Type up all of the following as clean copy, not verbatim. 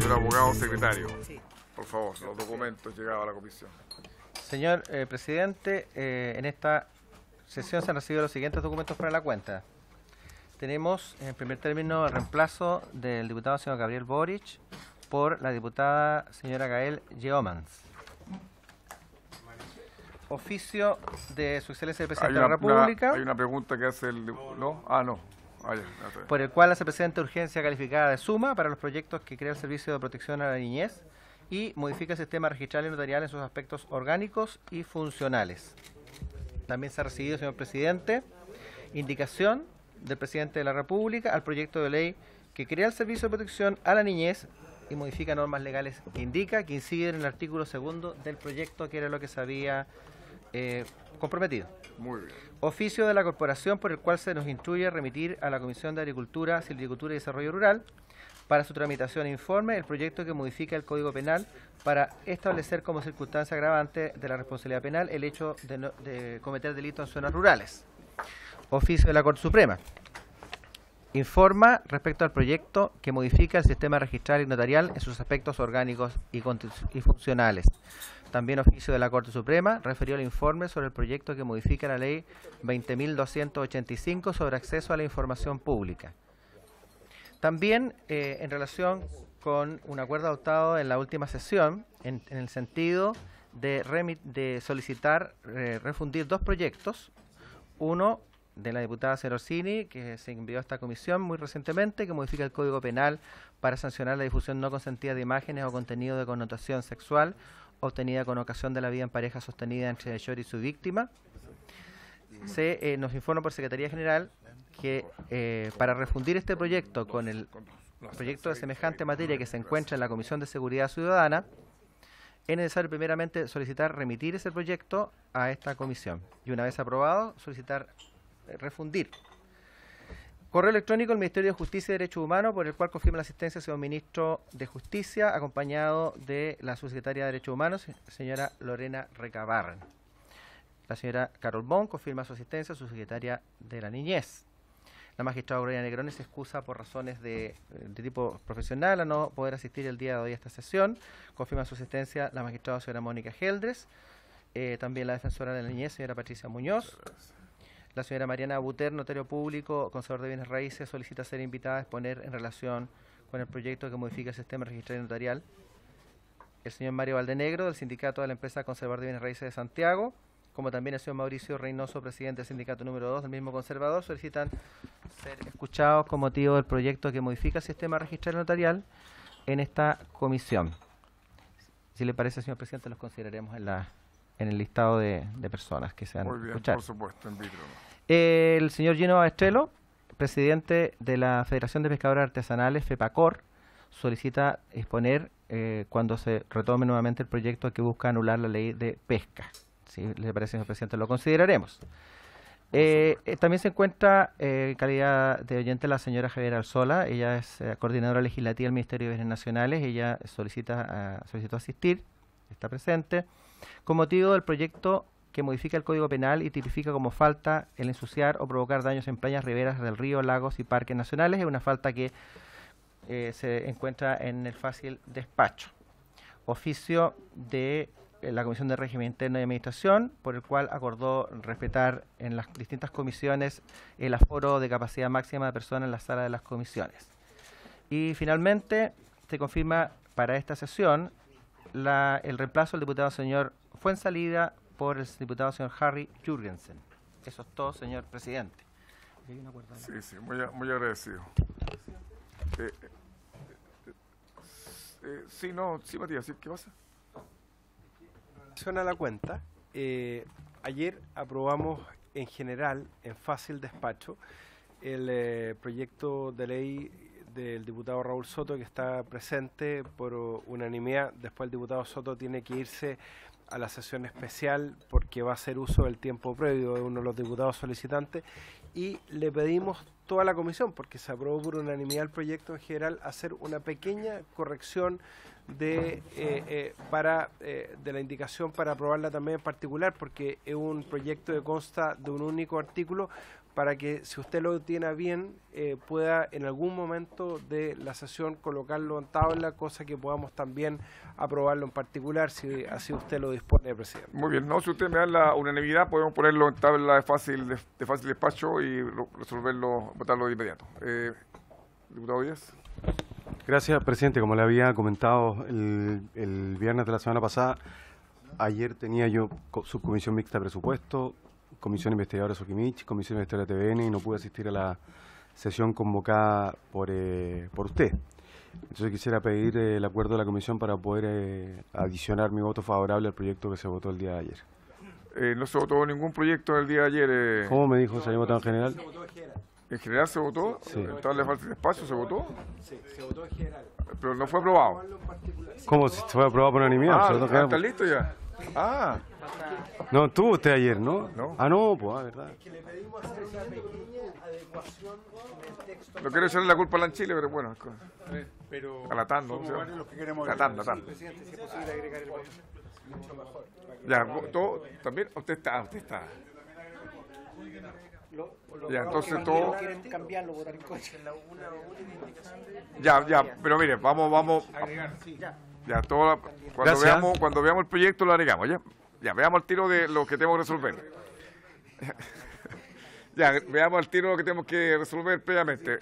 Señor abogado secretario, Sí. por favor, los documentos llegados a la comisión. Señor presidente, en esta sesión se han recibido los siguientes documentos para la cuenta. Tenemos, en primer término, el reemplazo del diputado señor Gabriel Boric por la diputada señora Gael Yeomans. Oficio de su excelencia el presidente de la República. Hay una pregunta que hace el... ¿No? Ah, no. Ah, ya está bien. Por el cual hace presente urgencia calificada de suma para los proyectos que crea el Servicio de Protección a la Niñez y modifica el sistema registral y notarial en sus aspectos orgánicos y funcionales. También se ha recibido, señor presidente, indicación del presidente de la República al proyecto de ley que crea el Servicio de Protección a la Niñez y modifica normas legales que indica que inciden en el artículo 2 del proyecto, que era lo que se había comprometido. Muy bien. Oficio de la corporación por el cual se nos instruye a remitir a la Comisión de Agricultura, Silvicultura y Desarrollo Rural para su tramitación e informe el proyecto que modifica el Código Penal para establecer como circunstancia agravante de la responsabilidad penal el hecho de cometer delitos en zonas rurales. Oficio de la Corte Suprema. Informa respecto al proyecto que modifica el sistema registral y notarial en sus aspectos orgánicos y funcionales. También oficio de la Corte Suprema refirió el informe sobre el proyecto que modifica la ley 20.285 sobre acceso a la información pública. También en relación con un acuerdo adoptado en la última sesión, en el sentido de solicitar refundir dos proyectos, uno de la diputada señora Orsini, que se envió a esta comisión muy recientemente, que modifica el Código Penal para sancionar la difusión no consentida de imágenes o contenido de connotación sexual obtenida con ocasión de la vida en pareja sostenida entre el mayor y su víctima. Nos informa por Secretaría General que para refundir este proyecto con el proyecto de semejante materia que se encuentra en la Comisión de Seguridad Ciudadana, es necesario primeramente solicitar remitir ese proyecto a esta comisión y una vez aprobado solicitar refundir. Correo electrónico del Ministerio de Justicia y Derechos Humanos, por el cual confirma la asistencia del señor Ministro de Justicia, acompañado de la subsecretaria de Derechos Humanos, señora Lorena Recabarren. La señora Carol Bon confirma su asistencia, subsecretaria de la Niñez. La magistrada Aurora Negroni se excusa por razones de tipo profesional a no poder asistir el día de hoy a esta sesión. Confirma su asistencia la magistrada señora Mónica Geldres, también la defensora de la Niñez, señora Patricia Muñoz. La señora Mariana Buter, notario público, conservador de bienes raíces, solicita ser invitada a exponer en relación con el proyecto que modifica el sistema registral y notarial. El señor Mario Valdenegro, del Sindicato de la Empresa Conservador de Bienes Raíces de Santiago, como también el señor Mauricio Reynoso, presidente del Sindicato número 2 del mismo conservador, solicitan ser escuchados con motivo del proyecto que modifica el sistema registral y notarial en esta comisión. Si le parece, señor presidente, los consideraremos en el listado de personas que se han Muy bien, escuchado. por supuesto, en vitro. El señor Gino Estrelo, presidente de la Federación de Pescadores Artesanales, FEPACOR, solicita exponer cuando se retome nuevamente el proyecto que busca anular la ley de pesca. Si le parece, señor presidente, lo consideraremos. También se encuentra en calidad de oyente la señora Javiera Alzola. Ella es coordinadora legislativa del Ministerio de Bienes Nacionales. Ella solicitó asistir, está presente, con motivo del proyecto que modifica el Código Penal y tipifica como falta el ensuciar o provocar daños en playas, riberas del río, lagos y parques nacionales. Es una falta que se encuentra en el fácil despacho. Oficio de la Comisión de Régimen Interno y Administración, por el cual acordó respetar en las distintas comisiones el aforo de capacidad máxima de personas en la sala de las comisiones. Y finalmente se confirma para esta sesión el reemplazo del diputado señor Fuensalida por el diputado señor Harry Jürgensen. Eso es todo, señor presidente. Sí, muy agradecido. Sí, Matías, ¿qué pasa? En relación a la cuenta, ayer aprobamos en general, en fácil despacho, el proyecto de ley del diputado Raúl Soto, que está presente por unanimidad. Después el diputado Soto tiene que irse a la sesión especial porque va a hacer uso del tiempo previo de uno de los diputados solicitantes, y le pedimos toda la comisión, porque se aprobó por unanimidad el proyecto en general, hacer una pequeña corrección de la indicación para aprobarla también en particular, porque es un proyecto que consta de un único artículo, para que, si usted lo tiene a bien, pueda en algún momento de la sesión colocarlo en tabla, cosa que podamos también aprobarlo en particular, si así usted lo dispone, presidente. Muy bien, no, si usted me da la unanimidad, podemos ponerlo en tabla de fácil despacho y resolverlo, votarlo de inmediato. Diputado Díaz. Gracias, presidente. Como le había comentado el viernes de la semana pasada, ayer tenía yo subcomisión mixta de presupuesto, comisión investigadora Soquimich, comisión investigadora TVN, y no pude asistir a la sesión convocada por usted. Entonces quisiera pedir el acuerdo de la comisión para poder adicionar mi voto favorable al proyecto que se votó el día de ayer. No se votó ningún proyecto el día de ayer. ¿Cómo me dijo? ¿Se había votado en general? ¿En general se votó? Sí. ¿En tabla de fácil despacho se votó? Sí, se votó en general. Pero no fue aprobado. ¿Cómo? ¿Se fue aprobado por unanimidad? ¿Se votó en general? ¿Está listo ya? Ah, No, estuvo usted ayer, ¿no? No. Ah, no, pues, verdad. Que le pedimos hacer una pequeña adecuación en el texto. no quiero echarle la culpa a Lanchile, pero bueno, Pero a la tanda, somos o sea, varios los que queremos la tanda. Presidente, si es posible agregar el voto. Mucho mejor. Ya, todo, también, usted está. Ya, entonces todo. Quieren cambiarlo, votar en contra. Ya, pero mire, vamos. Ya, todo, cuando veamos el proyecto lo agregamos, ¿ya? Ya, veamos el tiro de lo que tenemos que resolver. Ya, veamos el tiro de lo que tenemos que resolver previamente.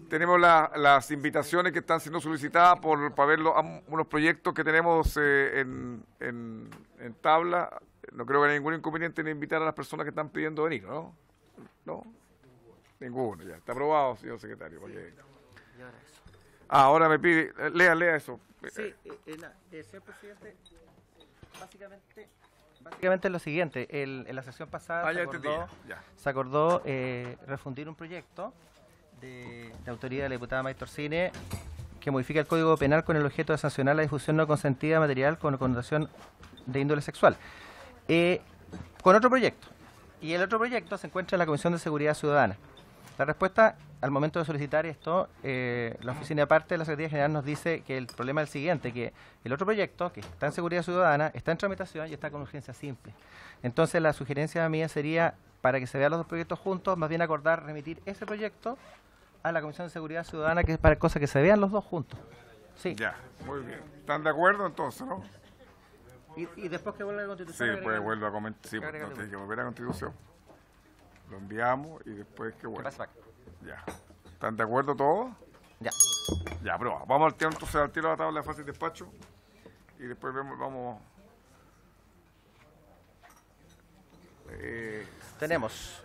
Tenemos las invitaciones que están siendo solicitadas para ver unos proyectos que tenemos en tabla. No creo que haya ningún inconveniente en invitar a las personas que están pidiendo venir, ¿no? No, ninguno, ya. Está aprobado, señor secretario. Ahora me pide, lea eso. Sí, señor presidente, básicamente es lo siguiente. En la sesión pasada ya entendí, ya. se acordó refundir un proyecto de autoría de la diputada May Torsini que modifica el Código Penal con el objeto de sancionar la difusión no consentida de material con connotación de índole sexual. Con otro proyecto. Y el otro proyecto se encuentra en la Comisión de Seguridad Ciudadana. La respuesta al momento de solicitar esto, la oficina de parte de la Secretaría General nos dice que el problema es el siguiente, que el otro proyecto, que está en Seguridad Ciudadana, está en tramitación y está con urgencia simple. Entonces la sugerencia mía sería, para que se vean los dos proyectos juntos, más bien acordar remitir ese proyecto a la Comisión de Seguridad Ciudadana, que es para cosa que se vean los dos juntos. Sí. Ya, muy bien. ¿Están de acuerdo entonces, no? Y después que vuelva a la Sí, Constitución. pues vuelve a comentar. Sí, pues, agregarle tiene que volver a la Constitución. Lo enviamos y después que vuelva. pasa acá? Ya. ¿Están de acuerdo todos? Ya. Ya, aprobado. Vamos al tiro, entonces al tiro de la tabla de fácil despacho y después vamos. Tenemos.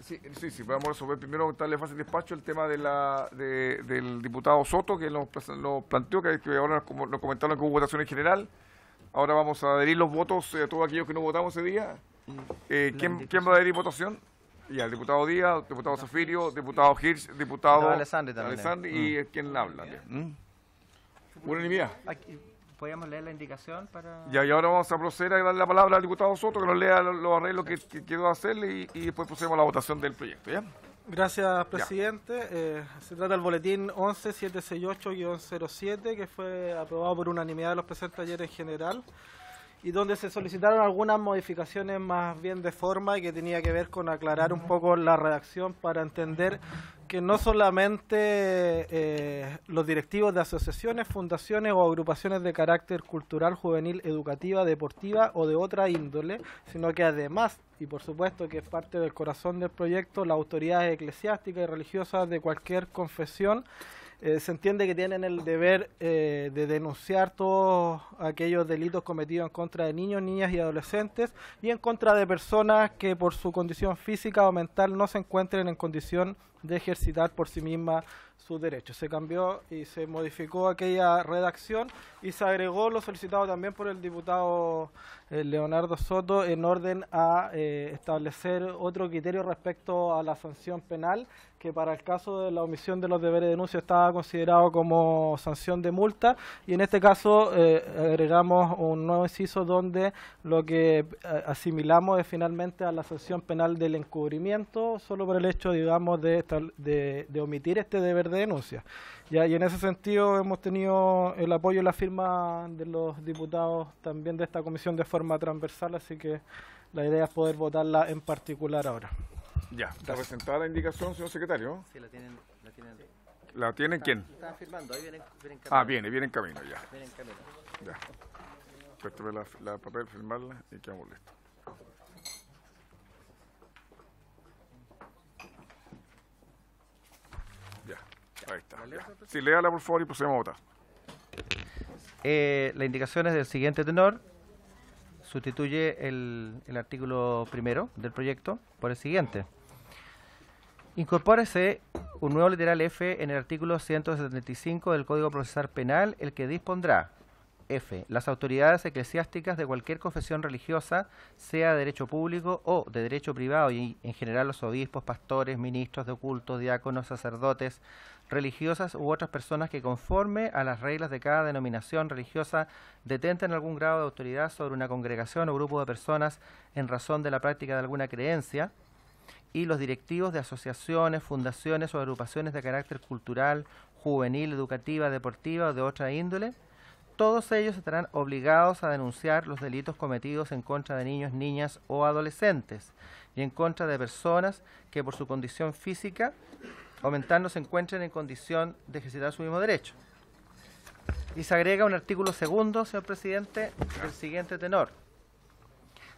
Sí, vamos a resolver primero tabla de fácil despacho el tema del diputado Soto, que nos planteó, que ahora nos comentaron que hubo votación en general. Ahora vamos a adherir los votos a todos aquellos que no votamos ese día. ¿Quién va a adherir votación? Ya, el diputado Díaz, diputado Zafirio, diputado Hirsch, diputado Alessandri también. y quien habla. Unanimidad. ¿Podríamos leer la indicación para...? Ya, y ahora vamos a proceder a darle la palabra al diputado Soto, que nos lea los arreglos que quedó hacerle y después procedemos a la votación del proyecto, ¿ya? Gracias, presidente. Se trata del boletín 11768-07, que fue aprobado por unanimidad de los presentes ayer en general, y donde se solicitaron algunas modificaciones más bien de forma y que tenía que ver con aclarar un poco la redacción para entender que no solamente los directivos de asociaciones, fundaciones o agrupaciones de carácter cultural, juvenil, educativa, deportiva o de otra índole, sino que además, y por supuesto que es parte del corazón del proyecto, las autoridades eclesiásticas y religiosas de cualquier confesión, se entiende que tienen el deber de denunciar todos aquellos delitos cometidos en contra de niños, niñas y adolescentes y en contra de personas que por su condición física o mental no se encuentren en condición de ejercitar por sí mismas sus derechos. Se cambió y se modificó aquella redacción y se agregó lo solicitado también por el diputado Leonardo Soto en orden a establecer otro criterio respecto a la sanción penal que para el caso de la omisión de los deberes de denuncia estaba considerado como sanción de multa, y en este caso agregamos un nuevo inciso donde lo que asimilamos es finalmente a la sanción penal del encubrimiento, solo por el hecho, digamos, de omitir este deber de denuncia. Ya, y en ese sentido hemos tenido el apoyo y la firma de los diputados también de esta comisión de forma transversal, así que la idea es poder votarla en particular ahora. Ya, ¿está presentada la indicación, señor secretario? Sí, la tienen. ¿La tiene quién? Están firmando, ahí vienen camino. Ah, viene en camino, ya. Vienen camino. Ya. Préstame la papel, firmarla y quedamos listos. Ya, ahí está. Ya. Sí, léala por favor y procedemos a votar. La indicación es del siguiente tenor. Sustituye el artículo primero del proyecto por el siguiente. Incorpórese un nuevo literal F en el artículo 175 del Código Procesal Penal, el que dispondrá: F. Las autoridades eclesiásticas de cualquier confesión religiosa, sea de derecho público o de derecho privado, y en general los obispos, pastores, ministros de culto, diáconos, sacerdotes, religiosas u otras personas que, conforme a las reglas de cada denominación religiosa, detenten algún grado de autoridad sobre una congregación o grupo de personas en razón de la práctica de alguna creencia, y los directivos de asociaciones, fundaciones o agrupaciones de carácter cultural, juvenil, educativa, deportiva o de otra índole, todos ellos estarán obligados a denunciar los delitos cometidos en contra de niños, niñas o adolescentes y en contra de personas que por su condición física o mental no se encuentren en condición de ejercitar su mismo derecho. Y se agrega un artículo segundo, señor presidente, del siguiente tenor.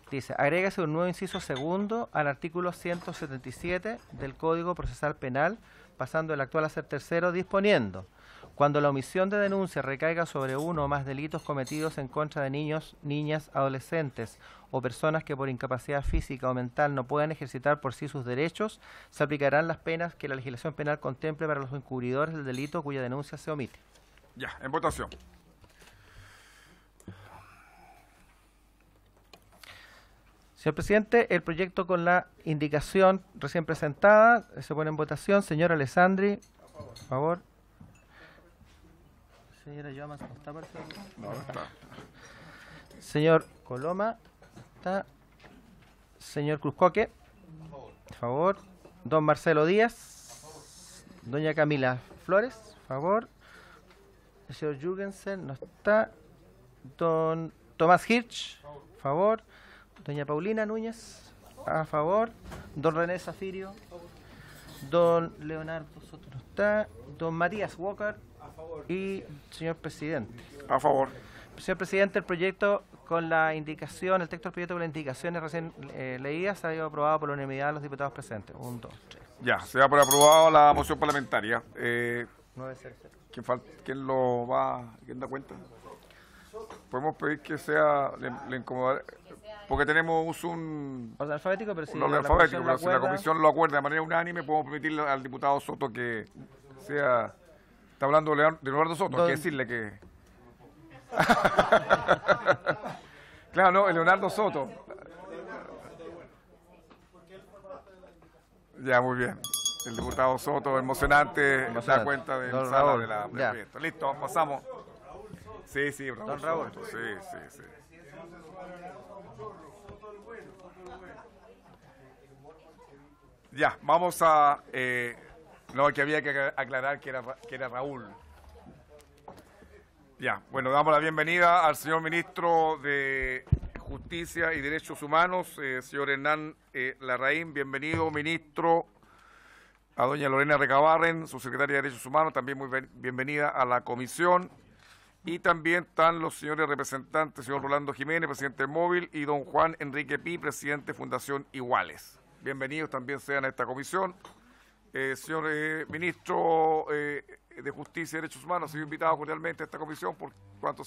Dice: agrégase un nuevo inciso segundo al artículo 177 del Código Procesal Penal, pasando el actual a ser tercero, disponiendo: cuando la omisión de denuncia recaiga sobre uno o más delitos cometidos en contra de niños, niñas, adolescentes o personas que por incapacidad física o mental no puedan ejercitar por sí sus derechos, se aplicarán las penas que la legislación penal contemple para los encubridores del delito cuya denuncia se omite. Ya, en votación. Señor presidente, el proyecto con la indicación recién presentada se pone en votación. Señor Alessandri, por favor. Señora Llamas, ¿no está? No, no está. Señor Coloma, está. Señor Cruzcoque, por favor. Don Marcelo Díaz. Doña Camila Flores, por favor. El señor Jürgensen, no está. Don Tomás Hirsch, por favor. Doña Paulina Núñez, a favor. Don René Zafirio. Don Leonardo Soto no está. Don Matías Walker. A favor. Y señor presidente. A favor. Señor presidente, el proyecto con la indicación, el texto del proyecto con las indicaciones recién leídas ha sido aprobado por la unanimidad de los diputados presentes. 1, 2, 3. Ya, se da por aprobado la moción parlamentaria. 9-0. ¿Quién lo va? ¿Quién da cuenta? Podemos pedir que sea, le incomodar, porque tenemos un Orden alfabético, pero si orden alfabético, pero si la comisión lo acuerda de manera unánime, podemos permitirle al diputado Soto que sea. Está hablando de Leonardo Soto, hay que decirle que. Claro, no, Leonardo Soto. Ya, muy bien. El diputado Soto, emocionante, da cuenta de la sala de la proyecto. Listo, pasamos. Sí, Raúl. Don Raúl. Soto, sí. Ya, vamos a... no, que había que aclarar que era Raúl. Ya, bueno, damos la bienvenida al señor ministro de Justicia y Derechos Humanos, señor Hernán Larraín. Bienvenido, ministro. A doña Lorena Recabarren, su secretaria de Derechos Humanos, también muy bienvenida a la comisión. Y también están los señores representantes, señor Rolando Jiménez, presidente del Móvil, y don Juan Enrique Pi, presidente de Fundación Iguales. Bienvenidos también sean a esta comisión. Señor ministro de Justicia y Derechos Humanos, ha sido invitado cordialmente a esta comisión, por cuanto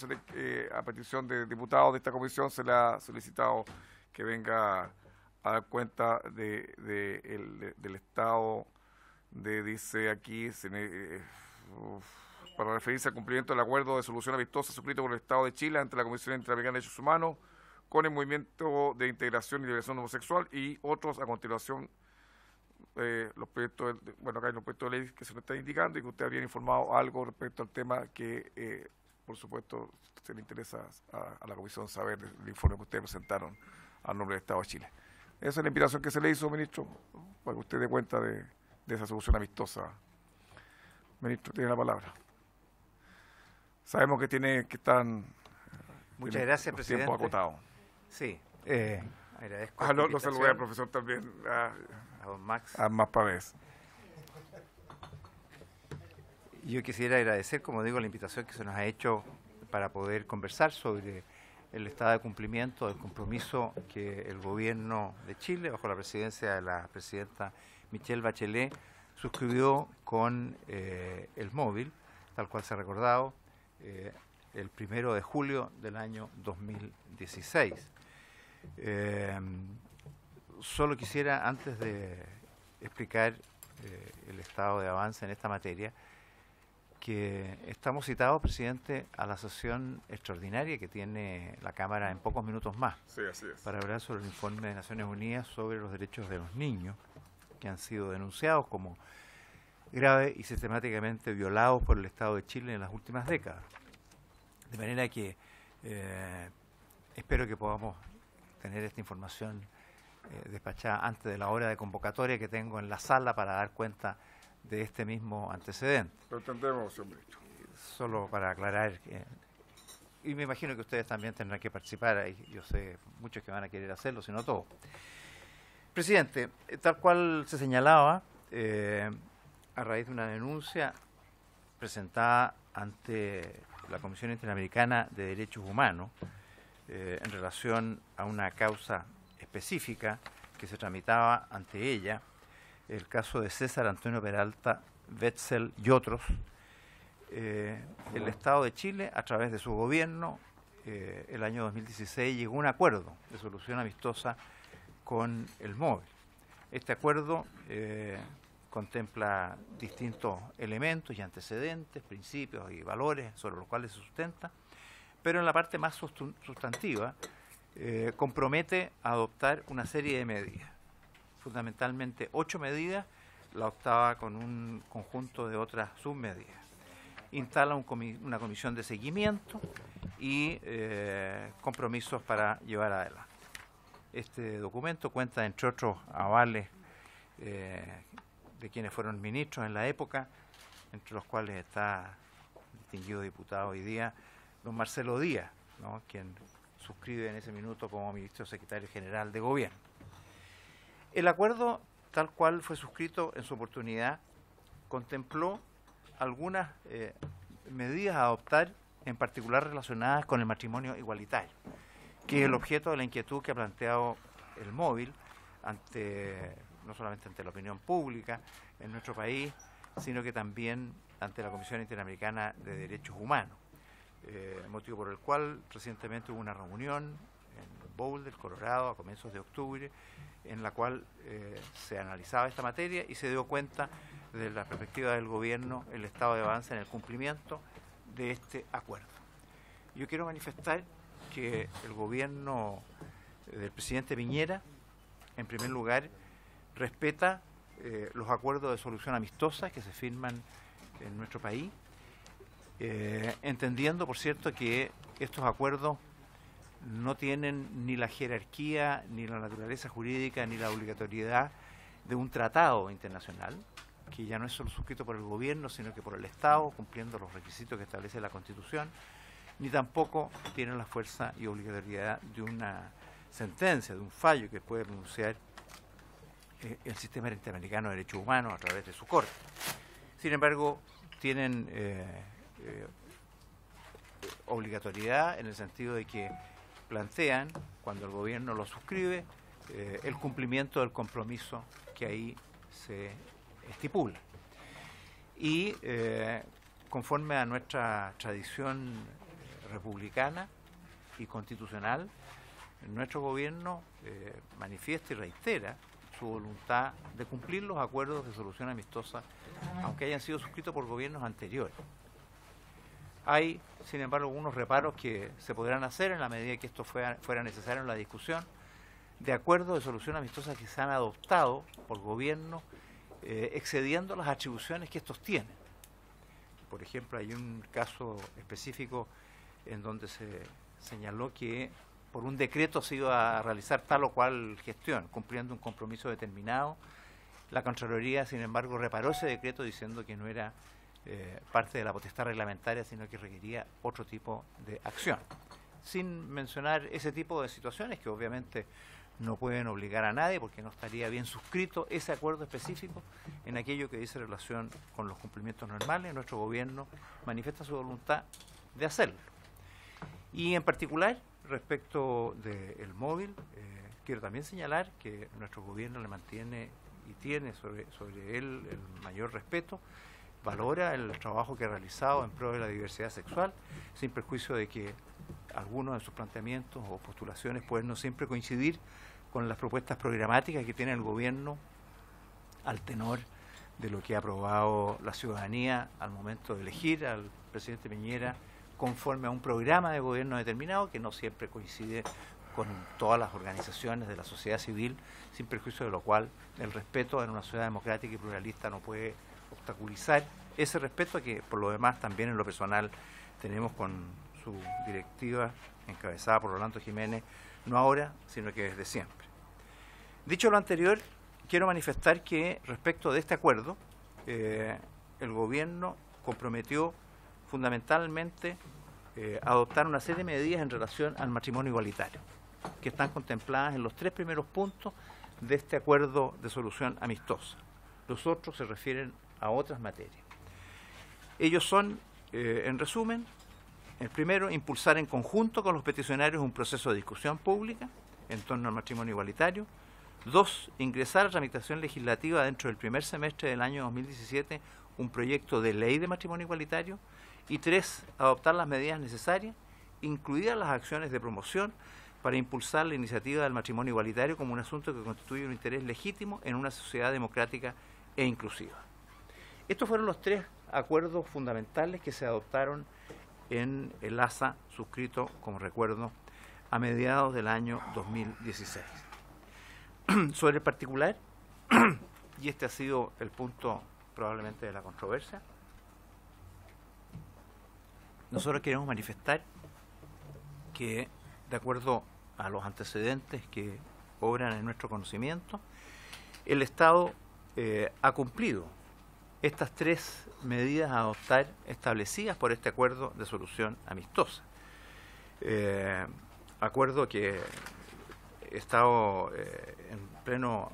a petición de diputados de esta comisión se le ha solicitado que venga a dar cuenta del estado dice aquí, para referirse al cumplimiento del acuerdo de solución amistosa suscrito por el Estado de Chile ante la Comisión Interamericana de Derechos Humanos con el Movimiento de Integración y Liberación Homosexual y otros a continuación los proyectos, bueno, acá hay los proyectos de ley que se nos están indicando y que usted habría informado algo respecto al tema que, por supuesto, se le interesa a la Comisión saber el informe que ustedes presentaron al nombre del Estado de Chile. Esa es la invitación que se le hizo, ministro, para que usted dé cuenta de esa solución amistosa. Ministro, tiene la palabra. Sabemos que Muchas gracias, presidente. Tiempo acotado. Sí, agradezco. Lo saludé al profesor también, a don Max. a más Pavés. Yo quisiera agradecer, como digo, la invitación que se nos ha hecho para poder conversar sobre el estado de cumplimiento del compromiso que el gobierno de Chile, bajo la presidencia de la presidenta Michelle Bachelet, suscribió con el móvil, tal cual se ha recordado, el 1 de julio del año 2016. Solo quisiera, antes de explicar el estado de avance en esta materia, que estamos citados, presidente, a la sesión extraordinaria que tiene la Cámara en pocos minutos más, Sí, así es. para hablar sobre el informe de Naciones Unidas sobre los derechos de los niños, que han sido denunciados como graves y sistemáticamente violados por el Estado de Chile en las últimas décadas. De manera que espero que podamos tener esta información despachada antes de la hora de convocatoria que tengo en la sala para dar cuenta de este mismo antecedente. Lo entendemos, señor ministro. Solo para aclarar, y me imagino que ustedes también tendrán que participar, ahí yo sé muchos que van a querer hacerlo, si no todos. Presidente, tal cual se señalaba, a raíz de una denuncia presentada ante la Comisión Interamericana de Derechos Humanos en relación a una causa específica que se tramitaba ante ella, el caso de César Antonio Peralta, Wetzel y otros, el Estado de Chile, a través de su gobierno, el año 2016 llegó a un acuerdo de solución amistosa con el móvil. Este acuerdo contempla distintos elementos y antecedentes, principios y valores sobre los cuales se sustenta, pero en la parte más sustantiva compromete a adoptar una serie de medidas, fundamentalmente 8 medidas, la octava con un conjunto de otras submedidas. Instala una comisión de seguimiento y compromisos para llevar adelante. Este documento cuenta, entre otros avales, de quienes fueron ministros en la época, entre los cuales está el distinguido diputado hoy día, don Marcelo Díaz, ¿no?, quien suscribe en ese minuto como ministro secretario general de Gobierno. El acuerdo, tal cual fue suscrito en su oportunidad, contempló algunas medidas a adoptar, en particular relacionadas con el matrimonio igualitario, que es el objeto de la inquietud que ha planteado el móvil no solamente ante la opinión pública en nuestro país, sino que también ante la Comisión Interamericana de Derechos Humanos, motivo por el cual recientemente hubo una reunión en Boulder, Colorado, a comienzos de octubre, en la cual se analizaba esta materia y se dio cuenta, desde la perspectiva del gobierno, el estado de avance en el cumplimiento de este acuerdo. Yo quiero manifestar que el gobierno del presidente Piñera, en primer lugar, respeta los acuerdos de solución amistosa que se firman en nuestro país, entendiendo, por cierto, que estos acuerdos no tienen ni la jerarquía, ni la naturaleza jurídica, ni la obligatoriedad de un tratado internacional, que ya no es solo suscrito por el gobierno, sino que por el Estado, cumpliendo los requisitos que establece la Constitución, ni tampoco tienen la fuerza y obligatoriedad de una sentencia, de un fallo que puede pronunciar el Sistema Interamericano de Derechos Humanos a través de su corte. Sin embargo, tienen obligatoriedad en el sentido de que plantean, cuando el gobierno lo suscribe, el cumplimiento del compromiso que ahí se estipula. Y conforme a nuestra tradición republicana y constitucional, nuestro gobierno manifiesta y reitera su voluntad de cumplir los acuerdos de solución amistosa, aunque hayan sido suscritos por gobiernos anteriores. Hay, sin embargo, algunos reparos que se podrán hacer en la medida que esto fuera necesario en la discusión, de acuerdos de solución amistosa que se han adoptado por gobiernos excediendo las atribuciones que estos tienen. Por ejemplo, hay un caso específico en donde se señaló que por un decreto se iba a realizar tal o cual gestión, cumpliendo un compromiso determinado. La Contraloría, sin embargo, reparó ese decreto diciendo que no era parte de la potestad reglamentaria, sino que requería otro tipo de acción. Sin mencionar ese tipo de situaciones que obviamente no pueden obligar a nadie porque no estaría bien suscrito ese acuerdo específico en aquello que dice relación con los cumplimientos normales. Nuestro gobierno manifiesta su voluntad de hacerlo. Y en particular, respecto del móvil, quiero también señalar que nuestro gobierno le mantiene y tiene sobre él el mayor respeto, valora el trabajo que ha realizado en pro de la diversidad sexual, sin perjuicio de que algunos de sus planteamientos o postulaciones pueden no siempre coincidir con las propuestas programáticas que tiene el gobierno al tenor de lo que ha aprobado la ciudadanía al momento de elegir al presidente Piñera conforme a un programa de gobierno determinado que no siempre coincide con todas las organizaciones de la sociedad civil, sin perjuicio de lo cual el respeto en una sociedad democrática y pluralista no puede obstaculizar ese respeto que por lo demás también en lo personal tenemos con su directiva encabezada por Rolando Jiménez, no ahora, sino que desde siempre. Dicho lo anterior, quiero manifestar que respecto de este acuerdo, el gobierno comprometió fundamentalmente adoptar una serie de medidas en relación al matrimonio igualitario, que están contempladas en los 3 primeros puntos de este acuerdo de solución amistosa. Los otros se refieren a otras materias. Ellos son, en resumen, el primero, impulsar en conjunto con los peticionarios un proceso de discusión pública en torno al matrimonio igualitario. 2, ingresar a tramitación legislativa dentro del primer semestre del año 2017 un proyecto de ley de matrimonio igualitario. Y 3, adoptar las medidas necesarias, incluidas las acciones de promoción, para impulsar la iniciativa del matrimonio igualitario como un asunto que constituye un interés legítimo en una sociedad democrática e inclusiva. Estos fueron los 3 acuerdos fundamentales que se adoptaron en el ASA suscrito, como recuerdo, a mediados del año 2016. Sobre el particular, y este ha sido el punto probablemente de la controversia, nosotros queremos manifestar que, de acuerdo a los antecedentes que obran en nuestro conocimiento, el Estado ha cumplido estas 3 medidas a adoptar establecidas por este acuerdo de solución amistosa. Acuerdo que ha estado en pleno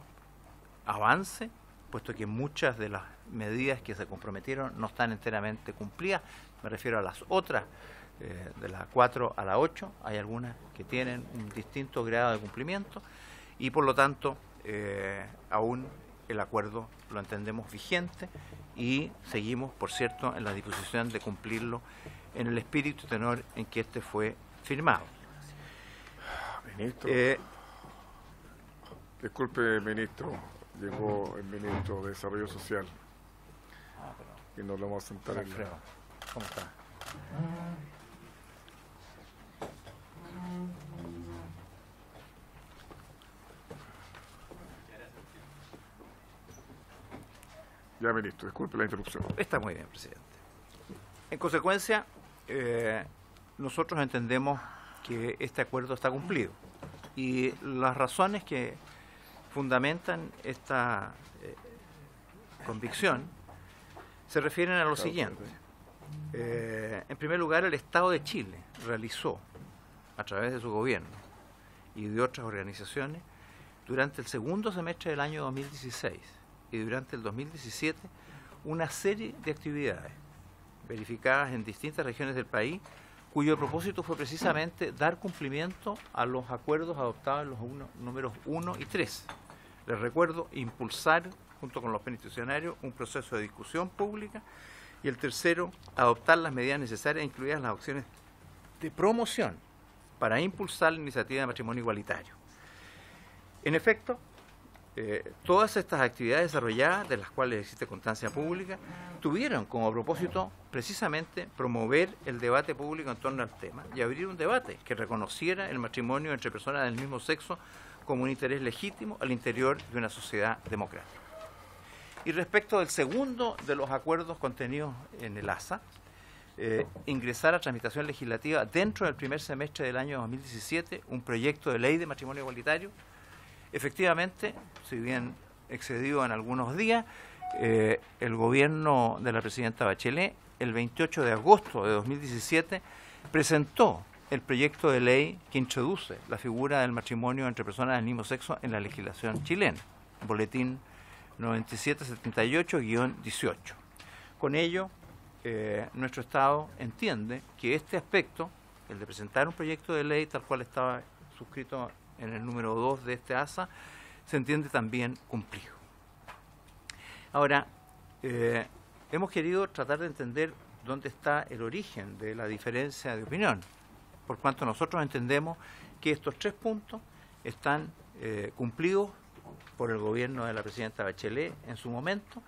avance, puesto que muchas de las medidas que se comprometieron no están enteramente cumplidas. Me refiero a las otras, de la 4 a la 8, hay algunas que tienen un distinto grado de cumplimiento y por lo tanto aún el acuerdo lo entendemos vigente y seguimos, por cierto, en la disposición de cumplirlo en el espíritu y tenor en que este fue firmado. Ministro, disculpe, ministro, llegó el ministro de Desarrollo Social y nos lo vamos a sentar en la... ¿Cómo está? Ya, ministro, disculpe la interrupción. Está muy bien, presidente. En consecuencia, nosotros entendemos que este acuerdo está cumplido y las razones que fundamentan esta convicción se refieren a lo siguiente. En primer lugar, el Estado de Chile realizó, a través de su gobierno y de otras organizaciones, durante el segundo semestre del año 2016 y durante el 2017, una serie de actividades verificadas en distintas regiones del país, cuyo propósito fue precisamente dar cumplimiento a los acuerdos adoptados en los números 1 y 3. Les recuerdo, impulsar, junto con los peticionarios, un proceso de discusión pública, y el tercero, adoptar las medidas necesarias, incluidas las acciones de promoción, para impulsar la iniciativa de matrimonio igualitario. En efecto, todas estas actividades desarrolladas, de las cuales existe constancia pública, tuvieron como propósito precisamente promover el debate público en torno al tema y abrir un debate que reconociera el matrimonio entre personas del mismo sexo como un interés legítimo al interior de una sociedad democrática. Y respecto del segundo de los acuerdos contenidos en el ASA, ingresar a tramitación legislativa dentro del primer semestre del año 2017 un proyecto de ley de matrimonio igualitario. Efectivamente, si bien excedido en algunos días, el gobierno de la presidenta Bachelet, el 28 de agosto de 2017, presentó el proyecto de ley que introduce la figura del matrimonio entre personas del mismo sexo en la legislación chilena, boletín 9778-18. Con ello, nuestro Estado entiende que este aspecto, el de presentar un proyecto de ley tal cual estaba suscrito en el número 2 de este ASA, se entiende también cumplido. Ahora, hemos querido tratar de entender dónde está el origen de la diferencia de opinión, por cuanto nosotros entendemos que estos 3 puntos están cumplidos por el gobierno de la presidenta Bachelet en su momento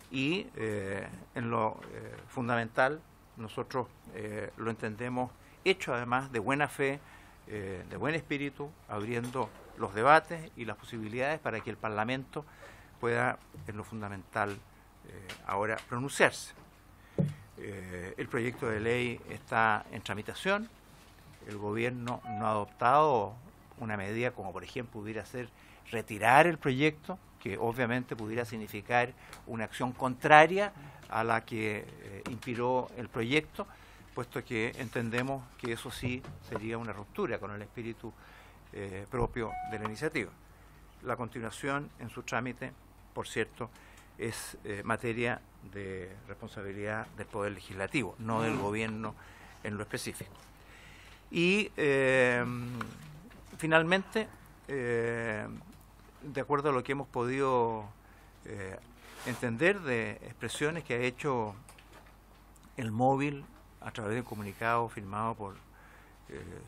y en lo fundamental nosotros lo entendemos hecho además de buena fe, de buen espíritu, abriendo los debates y las posibilidades para que el Parlamento pueda en lo fundamental ahora pronunciarse. El proyecto de ley está en tramitación, el gobierno no ha adoptado una medida como por ejemplo pudiera ser retirar el proyecto, que obviamente pudiera significar una acción contraria a la que inspiró el proyecto, puesto que entendemos que eso sí sería una ruptura con el espíritu propio de la iniciativa. La continuación en su trámite, por cierto, es materia de responsabilidad del Poder Legislativo, no del Gobierno en lo específico. Y finalmente, de acuerdo a lo que hemos podido entender de expresiones que ha hecho el móvil a través del comunicado firmado por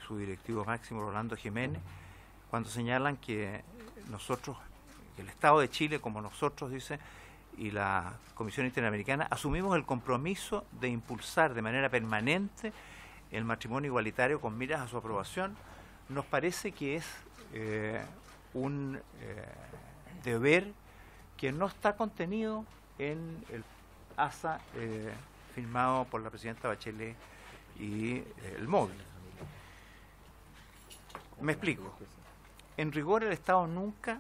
su directivo máximo, Rolando Jiménez, cuando señalan que nosotros, que el Estado de Chile, como nosotros, dice, y la Comisión Interamericana, asumimos el compromiso de impulsar de manera permanente el matrimonio igualitario con miras a su aprobación. Nos parece que es un deber que no está contenido en el ASA firmado por la presidenta Bachelet y el móvil. Me explico. En rigor, el Estado nunca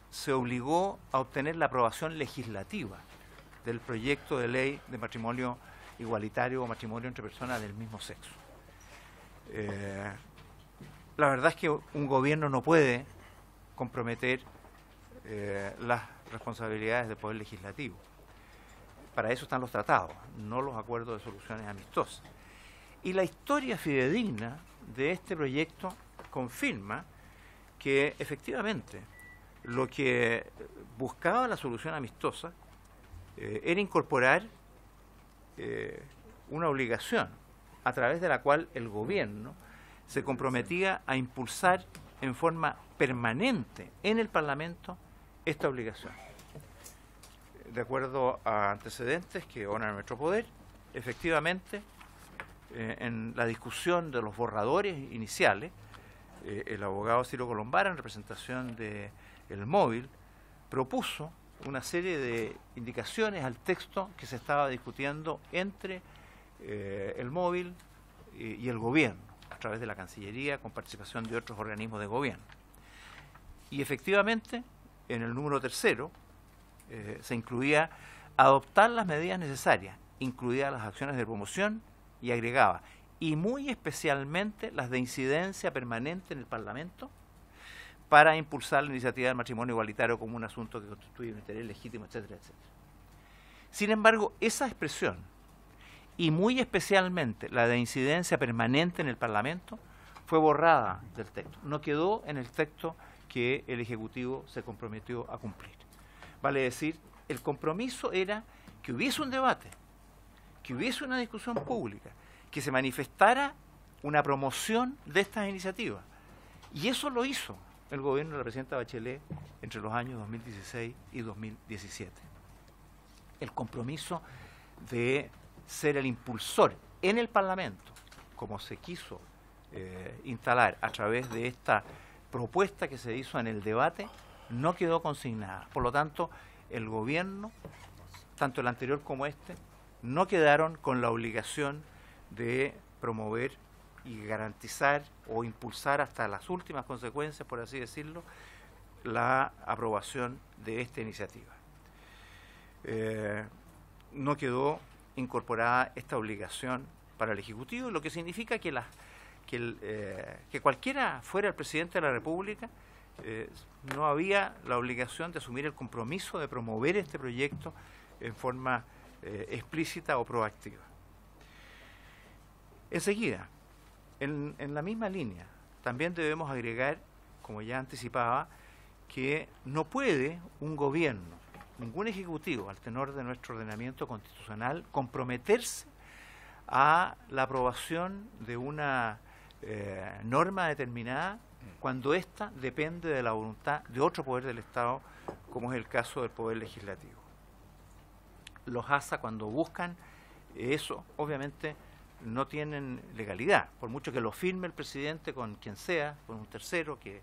se obligó a obtener la aprobación legislativa del proyecto de ley de matrimonio igualitario o matrimonio entre personas del mismo sexo. La verdad es que un gobierno no puede comprometer las responsabilidades del Poder Legislativo. Para eso están los tratados, no los acuerdos de soluciones amistosas. Y la historia fidedigna de este proyecto confirma que efectivamente lo que buscaba la solución amistosa era incorporar una obligación a través de la cual el gobierno se comprometía a impulsar en forma permanente en el Parlamento esta obligación. De acuerdo a antecedentes que oran nuestro poder, efectivamente, en la discusión de los borradores iniciales, el abogado Ciro Colombara, en representación del móvil, propuso una serie de indicaciones al texto que se estaba discutiendo entre el móvil y el gobierno, a través de la Cancillería, con participación de otros organismos de gobierno. Y efectivamente, en el número 3, se incluía adoptar las medidas necesarias, incluidas las acciones de promoción, y agregaba, y muy especialmente las de incidencia permanente en el Parlamento, para impulsar la iniciativa del matrimonio igualitario como un asunto que constituye un interés legítimo, etcétera, etcétera. Sin embargo, esa expresión, y muy especialmente la de incidencia permanente en el Parlamento, fue borrada del texto. No quedó en el texto que el Ejecutivo se comprometió a cumplir. Vale decir, el compromiso era que hubiese un debate, que hubiese una discusión pública, que se manifestara una promoción de estas iniciativas. Y eso lo hizo el gobierno de la presidenta Bachelet entre los años 2016 y 2017. El compromiso de ser el impulsor en el Parlamento, como se quiso instalar a través de esta propuesta que se hizo en el debate no quedó consignada. Por lo tanto, el gobierno, tanto el anterior como este, no quedaron con la obligación de promover y garantizar o impulsar hasta las últimas consecuencias, por así decirlo, la aprobación de esta iniciativa. No quedó incorporada esta obligación para el Ejecutivo, lo que significa que, que cualquiera fuera el presidente de la República no había la obligación de asumir el compromiso de promover este proyecto en forma explícita o proactiva. Enseguida, en la misma línea, también debemos agregar, como ya anticipaba, que no puede un gobierno, ningún ejecutivo, al tenor de nuestro ordenamiento constitucional, comprometerse a la aprobación de una norma determinada cuando ésta depende de la voluntad de otro poder del Estado, como es el caso del Poder Legislativo. Los ASA, cuando buscan eso, obviamente no tienen legalidad, por mucho que lo firme el presidente con quien sea, con un tercero que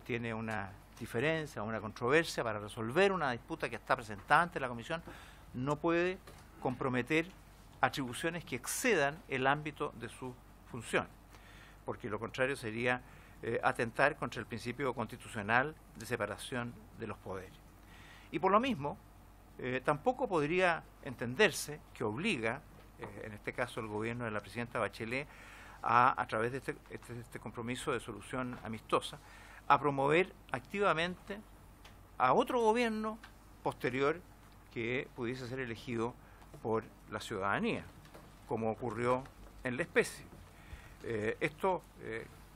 tiene una diferencia, una controversia para resolver una disputa que está presentada ante la Comisión, no puede comprometer atribuciones que excedan el ámbito de su función, porque lo contrario sería atentar contra el principio constitucional de separación de los poderes. Y por lo mismo, tampoco podría entenderse que obliga, en este caso el gobierno de la presidenta Bachelet, a través de este compromiso de solución amistosa, a promover activamente a otro gobierno posterior que pudiese ser elegido por la ciudadanía, como ocurrió en la especie.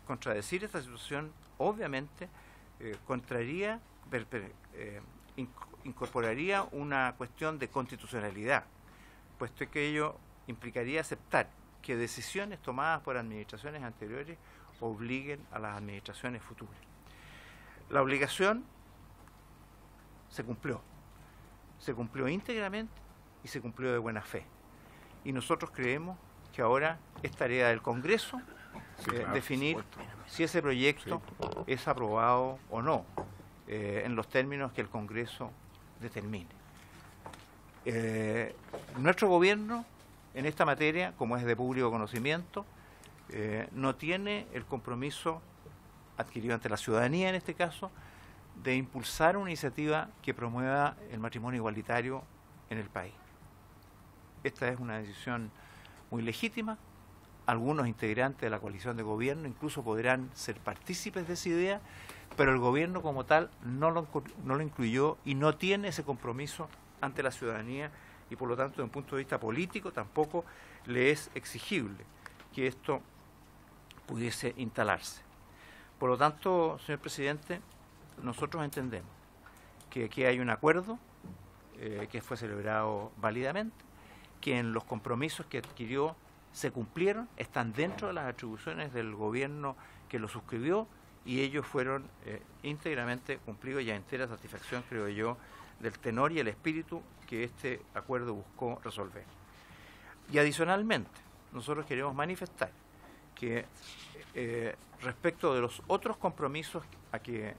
Contradecir esta situación, obviamente, incorporaría una cuestión de constitucionalidad, puesto que ello implicaría aceptar que decisiones tomadas por administraciones anteriores obliguen a las administraciones futuras. La obligación se cumplió íntegramente y se cumplió de buena fe. Y nosotros creemos que ahora es tarea del Congreso definir si ese proyecto es aprobado o no, en los términos que el Congreso determine. Nuestro gobierno, en esta materia, como es de público conocimiento, no tiene el compromiso adquirido ante la ciudadanía, en este caso, de impulsar una iniciativa que promueva el matrimonio igualitario en el país. Esta es una decisión muy legítima. Algunos integrantes de la coalición de gobierno incluso podrán ser partícipes de esa idea, pero el gobierno como tal no lo incluyó y no tiene ese compromiso ante la ciudadanía, y por lo tanto, desde un punto de vista político, tampoco le es exigible que esto pudiese instalarse. Por lo tanto, señor presidente, nosotros entendemos que aquí hay un acuerdo que fue celebrado válidamente, que en los compromisos que adquirió se cumplieron, están dentro de las atribuciones del gobierno que lo suscribió, y ellos fueron íntegramente cumplidos y a entera satisfacción, creo yo, del tenor y el espíritu que este acuerdo buscó resolver. Y adicionalmente, nosotros queremos manifestar que respecto de los otros compromisos a que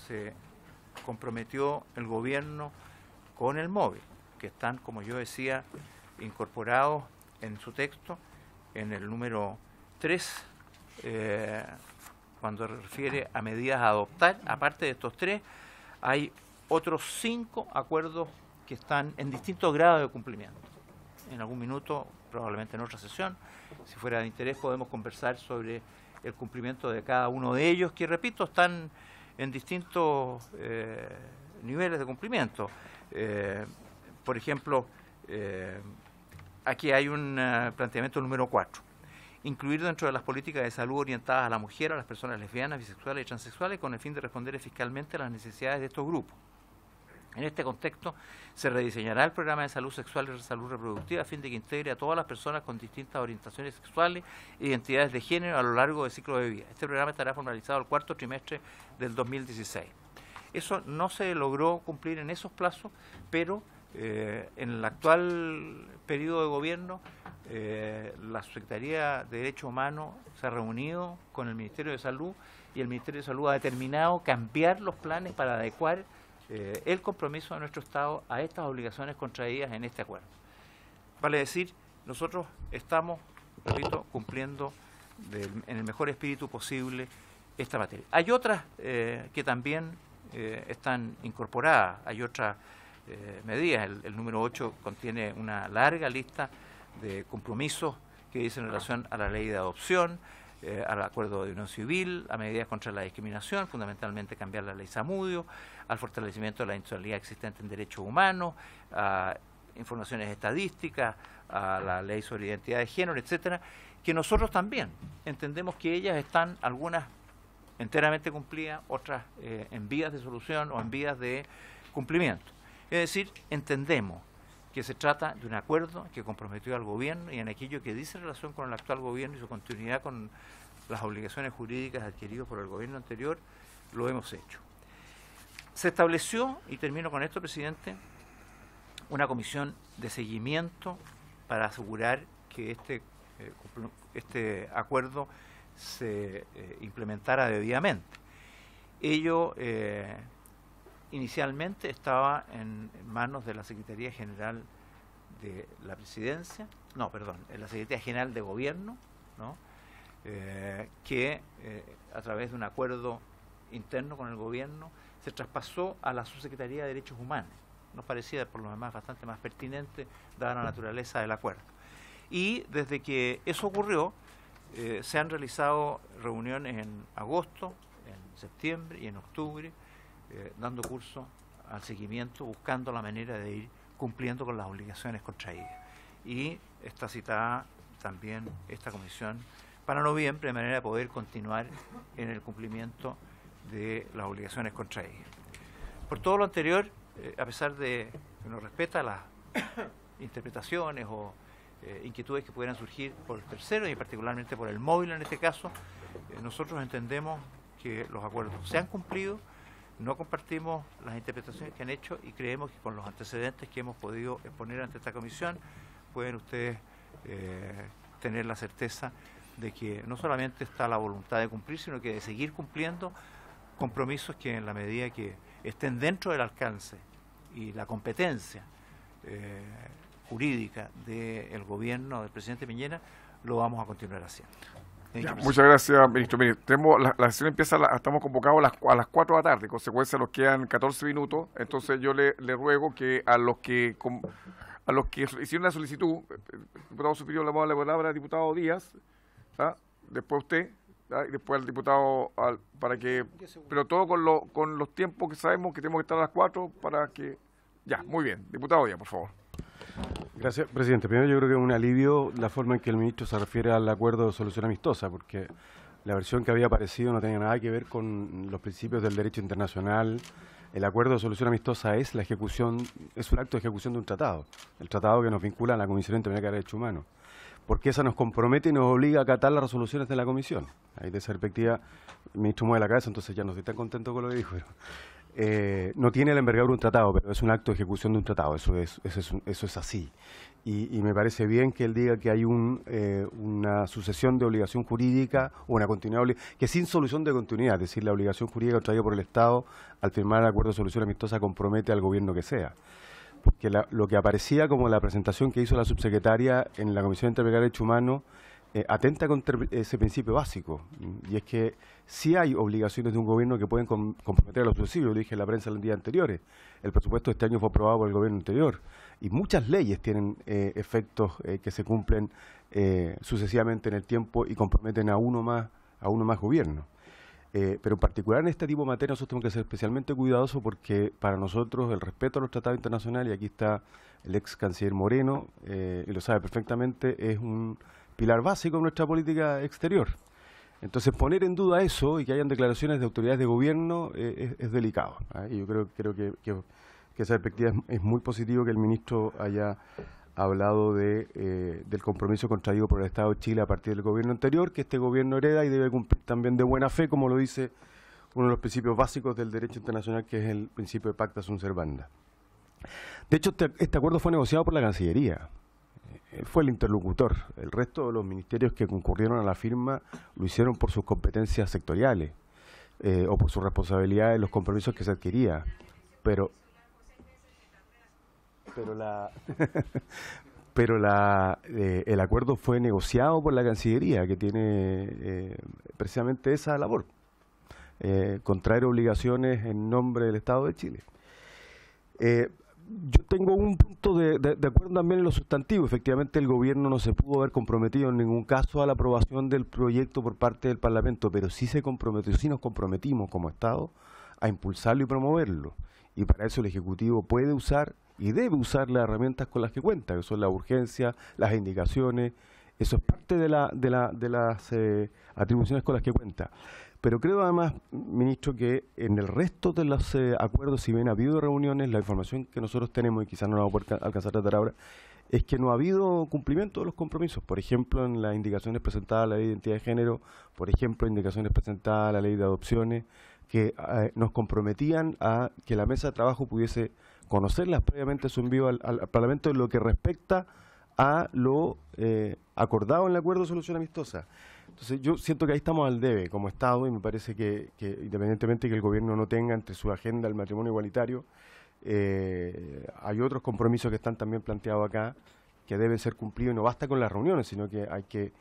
se comprometió el gobierno con el móvil, que están, como yo decía, incorporados en su texto, en el número 3, cuando refiere a medidas a adoptar, aparte de estos 3, hay otros 5 acuerdos que están en distintos grados de cumplimiento. En algún minuto, probablemente en otra sesión, si fuera de interés, podemos conversar sobre el cumplimiento de cada uno de ellos, que, repito, están en distintos niveles de cumplimiento. Por ejemplo, aquí hay un planteamiento número 4. Incluir dentro de las políticas de salud orientadas a la mujer, a las personas lesbianas, bisexuales y transexuales, con el fin de responder fiscalmente a las necesidades de estos grupos. En este contexto, se rediseñará el programa de salud sexual y salud reproductiva a fin de que integre a todas las personas con distintas orientaciones sexuales e identidades de género a lo largo del ciclo de vida. Este programa estará formalizado el 4º trimestre del 2016. Eso no se logró cumplir en esos plazos, pero en el actual periodo de gobierno, la Secretaría de Derechos Humanos se ha reunido con el Ministerio de Salud y el Ministerio de Salud ha determinado cambiar los planes para adecuar el compromiso de nuestro Estado a estas obligaciones contraídas en este acuerdo. Vale decir, nosotros estamos, repito, cumpliendo en el mejor espíritu posible esta materia. Hay otras que también están incorporadas, hay otras medidas. El número 8 contiene una larga lista de compromisos que dicen en relación a la ley de adopción, al acuerdo de unión civil, a medidas contra la discriminación, fundamentalmente cambiar la ley Zamudio, al fortalecimiento de la institucionalidad existente en derechos humanos, a informaciones estadísticas, a la ley sobre identidad de género, etcétera, que nosotros también entendemos que ellas están, algunas enteramente cumplidas, otras en vías de solución o en vías de cumplimiento. Es decir, entendemos que se trata de un acuerdo que comprometió al gobierno y en aquello que dice en relación con el actual gobierno y su continuidad con las obligaciones jurídicas adquiridas por el gobierno anterior, lo hemos hecho. Se estableció, y termino con esto, presidente, una comisión de seguimiento para asegurar que este acuerdo se implementara debidamente. Ello inicialmente estaba en manos de la Secretaría General de la Presidencia, en la Secretaría General de Gobierno, ¿no? Que a través de un acuerdo interno con el gobierno se traspasó a la Subsecretaría de Derechos Humanos. Nos parecía por lo demás bastante más pertinente dada la naturaleza del acuerdo. Y desde que eso ocurrió, se han realizado reuniones en agosto, en septiembre y en octubre, dando curso al seguimiento, buscando la manera de ir cumpliendo con las obligaciones contraídas. Y está citada también esta comisión para noviembre, de manera de poder continuar en el cumplimiento de las obligaciones contraídas. Por todo lo anterior, a pesar de que nos respeta las interpretaciones o inquietudes que pudieran surgir por el tercero y particularmente por el móvil en este caso, nosotros entendemos que los acuerdos se han cumplido, no compartimos las interpretaciones que han hecho y creemos que con los antecedentes que hemos podido exponer ante esta comisión pueden ustedes tener la certeza de que no solamente está la voluntad de cumplir, sino que de seguir cumpliendo compromisos que en la medida que estén dentro del alcance y la competencia jurídica del gobierno del presidente Piñera, lo vamos a continuar haciendo. Ya, muchas gracias, ministro. Mire, la sesión empieza, estamos convocados a las 4 de la tarde, en consecuencia nos quedan 14 minutos, entonces yo le ruego que a los que hicieron la solicitud, diputado superior, le vamos a dar la palabra al diputado Díaz, ¿ah? Después usted, ¿ah? Y después al diputado, para que, pero todo con los tiempos que sabemos que tenemos que estar a las 4 para que, ya, muy bien, diputado Díaz, por favor. Gracias, presidente. Primero, yo creo que es un alivio la forma en que el ministro se refiere al acuerdo de solución amistosa, porque la versión que había aparecido no tenía nada que ver con los principios del derecho internacional. El acuerdo de solución amistosa es la ejecución, es un acto de ejecución de un tratado, el tratado que nos vincula a la Comisión Interamericana de Derechos Humanos, porque esa nos compromete y nos obliga a acatar las resoluciones de la Comisión. Ahí de esa perspectiva, el ministro mueve la cabeza, entonces ya no estoy tan contento con lo que dijo, pero no tiene la envergadura de un tratado, pero es un acto de ejecución de un tratado, eso es así. Y me parece bien que él diga que hay una sucesión de obligación jurídica o una continuidad, que sin solución de continuidad, es decir, la obligación jurídica traída por el Estado al firmar el acuerdo de solución amistosa compromete al gobierno que sea. Porque lo que aparecía como la presentación que hizo la subsecretaria en la Comisión Interamericana de Derechos Humanos atenta contra ese principio básico, y es que sí hay obligaciones de un gobierno que pueden comprometer a los sucesivos. Lo dije en la prensa en los días anteriores, el presupuesto de este año fue aprobado por el gobierno anterior, y muchas leyes tienen efectos que se cumplen sucesivamente en el tiempo y comprometen a uno más gobierno. Pero en particular en este tipo de materia nosotros tenemos que ser especialmente cuidadosos porque para nosotros el respeto a los tratados internacionales, y aquí está el ex canciller Moreno, y lo sabe perfectamente, es un pilar básico de nuestra política exterior. Entonces poner en duda eso y que hayan declaraciones de autoridades de gobierno es delicado, ¿eh? Y yo creo que esa perspectiva es muy positivo que el ministro haya hablado del compromiso contraído por el Estado de Chile a partir del gobierno anterior, que este gobierno hereda y debe cumplir también de buena fe, como lo dice uno de los principios básicos del derecho internacional, que es el principio de pacta sunt servanda. De hecho, este acuerdo fue negociado por la Cancillería. Él fue el interlocutor. El resto de los ministerios que concurrieron a la firma lo hicieron por sus competencias sectoriales. o por su responsabilidad en los compromisos que se adquiría. Pero el acuerdo fue negociado por la Cancillería, que tiene precisamente esa labor, contraer obligaciones en nombre del Estado de Chile. Yo tengo un punto de acuerdo también en lo sustantivo. Efectivamente, el gobierno no se pudo haber comprometido en ningún caso a la aprobación del proyecto por parte del Parlamento, pero sí se comprometió, sí nos comprometimos como Estado a impulsarlo y promoverlo. Y para eso el Ejecutivo puede usar y debe usar las herramientas con las que cuenta, que son la urgencia, las indicaciones. Eso es parte de las atribuciones con las que cuenta. Pero creo además, ministro, que en el resto de los acuerdos, si bien ha habido reuniones, la información que nosotros tenemos, y quizás no la vamos a poder alcanzar a tratar ahora, es que no ha habido cumplimiento de los compromisos. Por ejemplo, en las indicaciones presentadas a la Ley de Identidad de Género, por ejemplo, indicaciones presentadas a la Ley de Adopciones, que nos comprometían a que la mesa de trabajo pudiese conocerlas previamente su envío al Parlamento en lo que respecta a lo acordado en el acuerdo de solución amistosa. Entonces yo siento que ahí estamos al debe como Estado, y me parece que independientemente que el gobierno no tenga entre su agenda el matrimonio igualitario, hay otros compromisos que están también planteados acá que deben ser cumplidos, y no basta con las reuniones, sino que hay que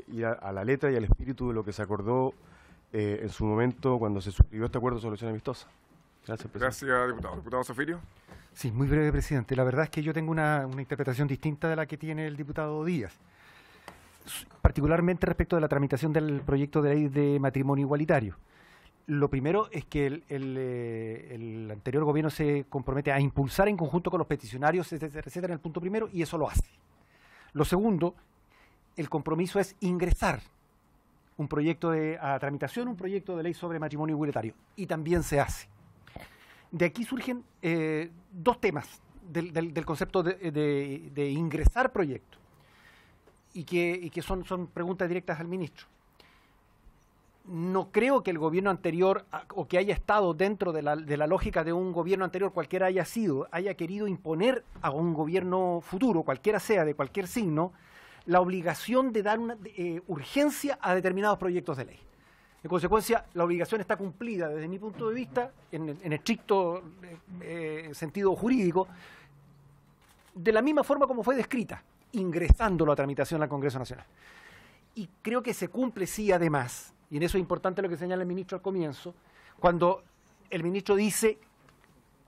ir a la letra y al espíritu de lo que se acordó en su momento cuando se suscribió este acuerdo de solución amistosa. Gracias, presidente. Gracias, diputado. Diputado Sofirio. Sí, muy breve, presidente. La verdad es que yo tengo una interpretación distinta de la que tiene el diputado Díaz, particularmente respecto de la tramitación del proyecto de ley de matrimonio igualitario. Lo primero es que el anterior gobierno se compromete a impulsar en conjunto con los peticionarios, etcétera, en el punto primero, y eso lo hace. Lo segundo, el compromiso es ingresar a tramitación un proyecto de ley sobre matrimonio igualitario, y también se hace. De aquí surgen dos temas del concepto de ingresar proyectos, y que son preguntas directas al ministro. No creo que el gobierno anterior, o que haya estado dentro de la lógica de un gobierno anterior, cualquiera haya sido, haya querido imponer a un gobierno futuro, cualquiera sea, de cualquier signo, la obligación de dar una urgencia a determinados proyectos de ley. En consecuencia, la obligación está cumplida desde mi punto de vista, en estricto sentido jurídico, de la misma forma como fue descrita, ingresándolo a tramitación al Congreso Nacional. Y creo que se cumple, sí, además, y en eso es importante lo que señala el ministro al comienzo, cuando el ministro dice,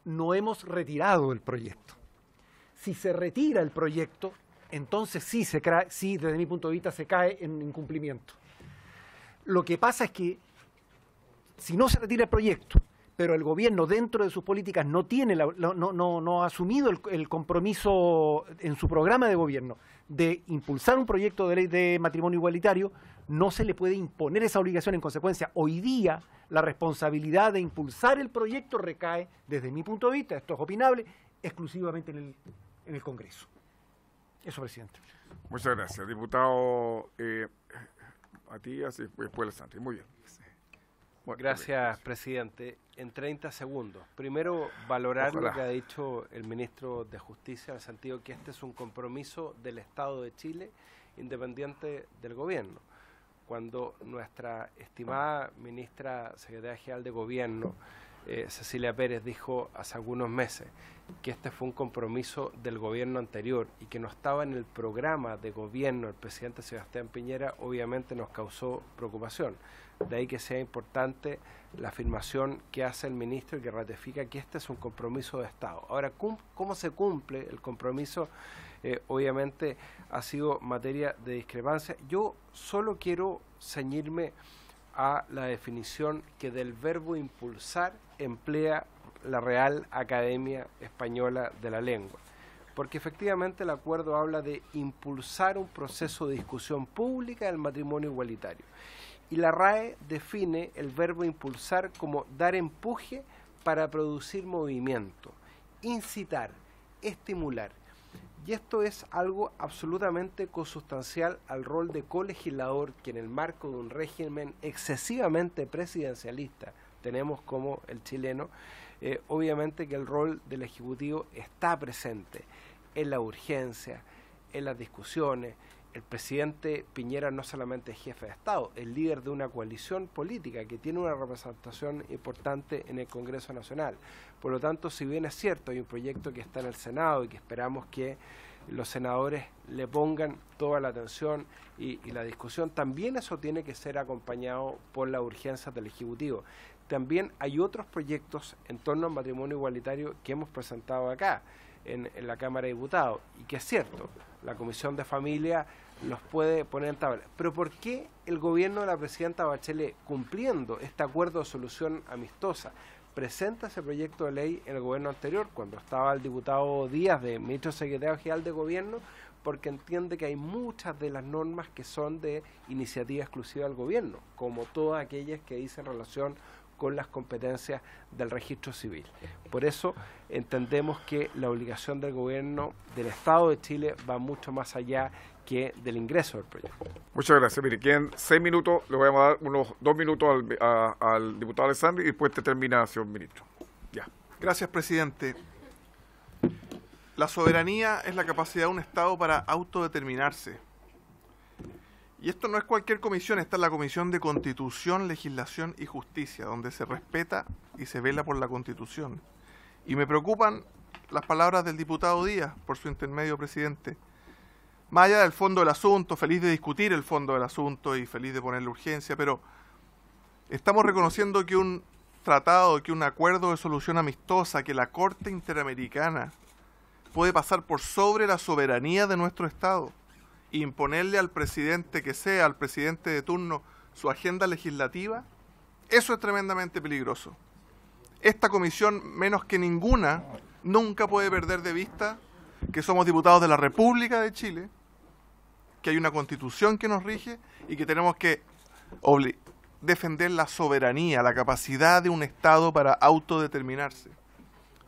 no hemos retirado el proyecto. Si se retira el proyecto, entonces sí, desde mi punto de vista, se cae en incumplimiento. Lo que pasa es que, si no se retira el proyecto, pero el gobierno dentro de sus políticas no ha asumido el compromiso en su programa de gobierno de impulsar un proyecto de ley de matrimonio igualitario, no se le puede imponer esa obligación. En consecuencia, hoy día la responsabilidad de impulsar el proyecto recae, desde mi punto de vista, esto es opinable, exclusivamente en el Congreso. Eso, presidente. Muchas gracias. Diputado Matías y después Santi. Muy bien. Bueno, gracias, presidente. En 30 segundos. Primero, valorar lo que ha dicho el ministro de Justicia, en el sentido que este es un compromiso del Estado de Chile, independiente del gobierno. Cuando nuestra estimada ministra secretaria general de Gobierno, Cecilia Pérez, dijo hace algunos meses que este fue un compromiso del gobierno anterior y que no estaba en el programa de gobierno del presidente Sebastián Piñera, obviamente nos causó preocupación. De ahí que sea importante la afirmación que hace el ministro y que ratifica que este es un compromiso de Estado. Ahora, ¿cómo se cumple el compromiso? Obviamente ha sido materia de discrepancia. Yo solo quiero ceñirme a la definición que del verbo impulsar emplea la Real Academia Española de la Lengua, porque efectivamente el acuerdo habla de impulsar un proceso de discusión pública del matrimonio igualitario, y la RAE define el verbo impulsar como dar empuje para producir movimiento, incitar, estimular. Y esto es algo absolutamente consustancial al rol de colegislador que en el marco de un régimen excesivamente presidencialista tenemos como el chileno. Obviamente que el rol del Ejecutivo está presente en la urgencia, en las discusiones, el presidente Piñera no solamente es jefe de Estado, es líder de una coalición política que tiene una representación importante en el Congreso Nacional. Por lo tanto, si bien es cierto, hay un proyecto que está en el Senado y que esperamos que los senadores le pongan toda la atención y la discusión, también eso tiene que ser acompañado por la urgencia del Ejecutivo. También hay otros proyectos en torno al matrimonio igualitario que hemos presentado acá, en la Cámara de Diputados, y que es cierto, la Comisión de Familia los puede poner en tabla. Pero ¿por qué el gobierno de la presidenta Bachelet, cumpliendo este acuerdo de solución amistosa, presenta ese proyecto de ley en el gobierno anterior, cuando estaba el diputado Díaz, de ministro secretario general de gobierno? Porque entiende que hay muchas de las normas que son de iniciativa exclusiva del gobierno, como todas aquellas que dicen relación con las competencias del registro civil. Por eso entendemos que la obligación del gobierno del Estado de Chile va mucho más allá que del ingreso del proyecto. Muchas gracias. Mire, quedan 6 minutos, le voy a dar unos 2 minutos al diputado Alessandri y después te termina, señor ministro. Ya. Gracias, presidente. La soberanía es la capacidad de un Estado para autodeterminarse. Y esto no es cualquier comisión, esta es la Comisión de Constitución, Legislación y Justicia, donde se respeta y se vela por la Constitución. Y me preocupan las palabras del diputado Díaz, por su intermedio, presidente. Más allá del fondo del asunto, feliz de discutir el fondo del asunto y feliz de ponerle urgencia, pero estamos reconociendo que un tratado, que un acuerdo de solución amistosa, que la Corte Interamericana puede pasar por sobre la soberanía de nuestro Estado e imponerle al presidente que sea, al presidente de turno, su agenda legislativa. Eso es tremendamente peligroso. Esta comisión, menos que ninguna, nunca puede perder de vista que somos diputados de la República de Chile, que hay una constitución que nos rige y que tenemos que defender la soberanía, la capacidad de un Estado para autodeterminarse.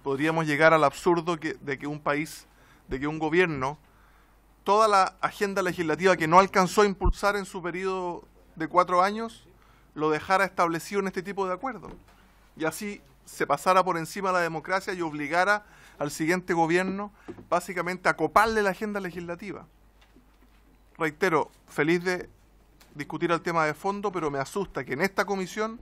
Podríamos llegar al absurdo de que un país, de que un gobierno, toda la agenda legislativa que no alcanzó a impulsar en su periodo de 4 años, lo dejara establecido en este tipo de acuerdos. Y así se pasara por encima de la democracia y obligara al siguiente gobierno básicamente a coparle la agenda legislativa. Reitero, feliz de discutir el tema de fondo, pero me asusta que en esta comisión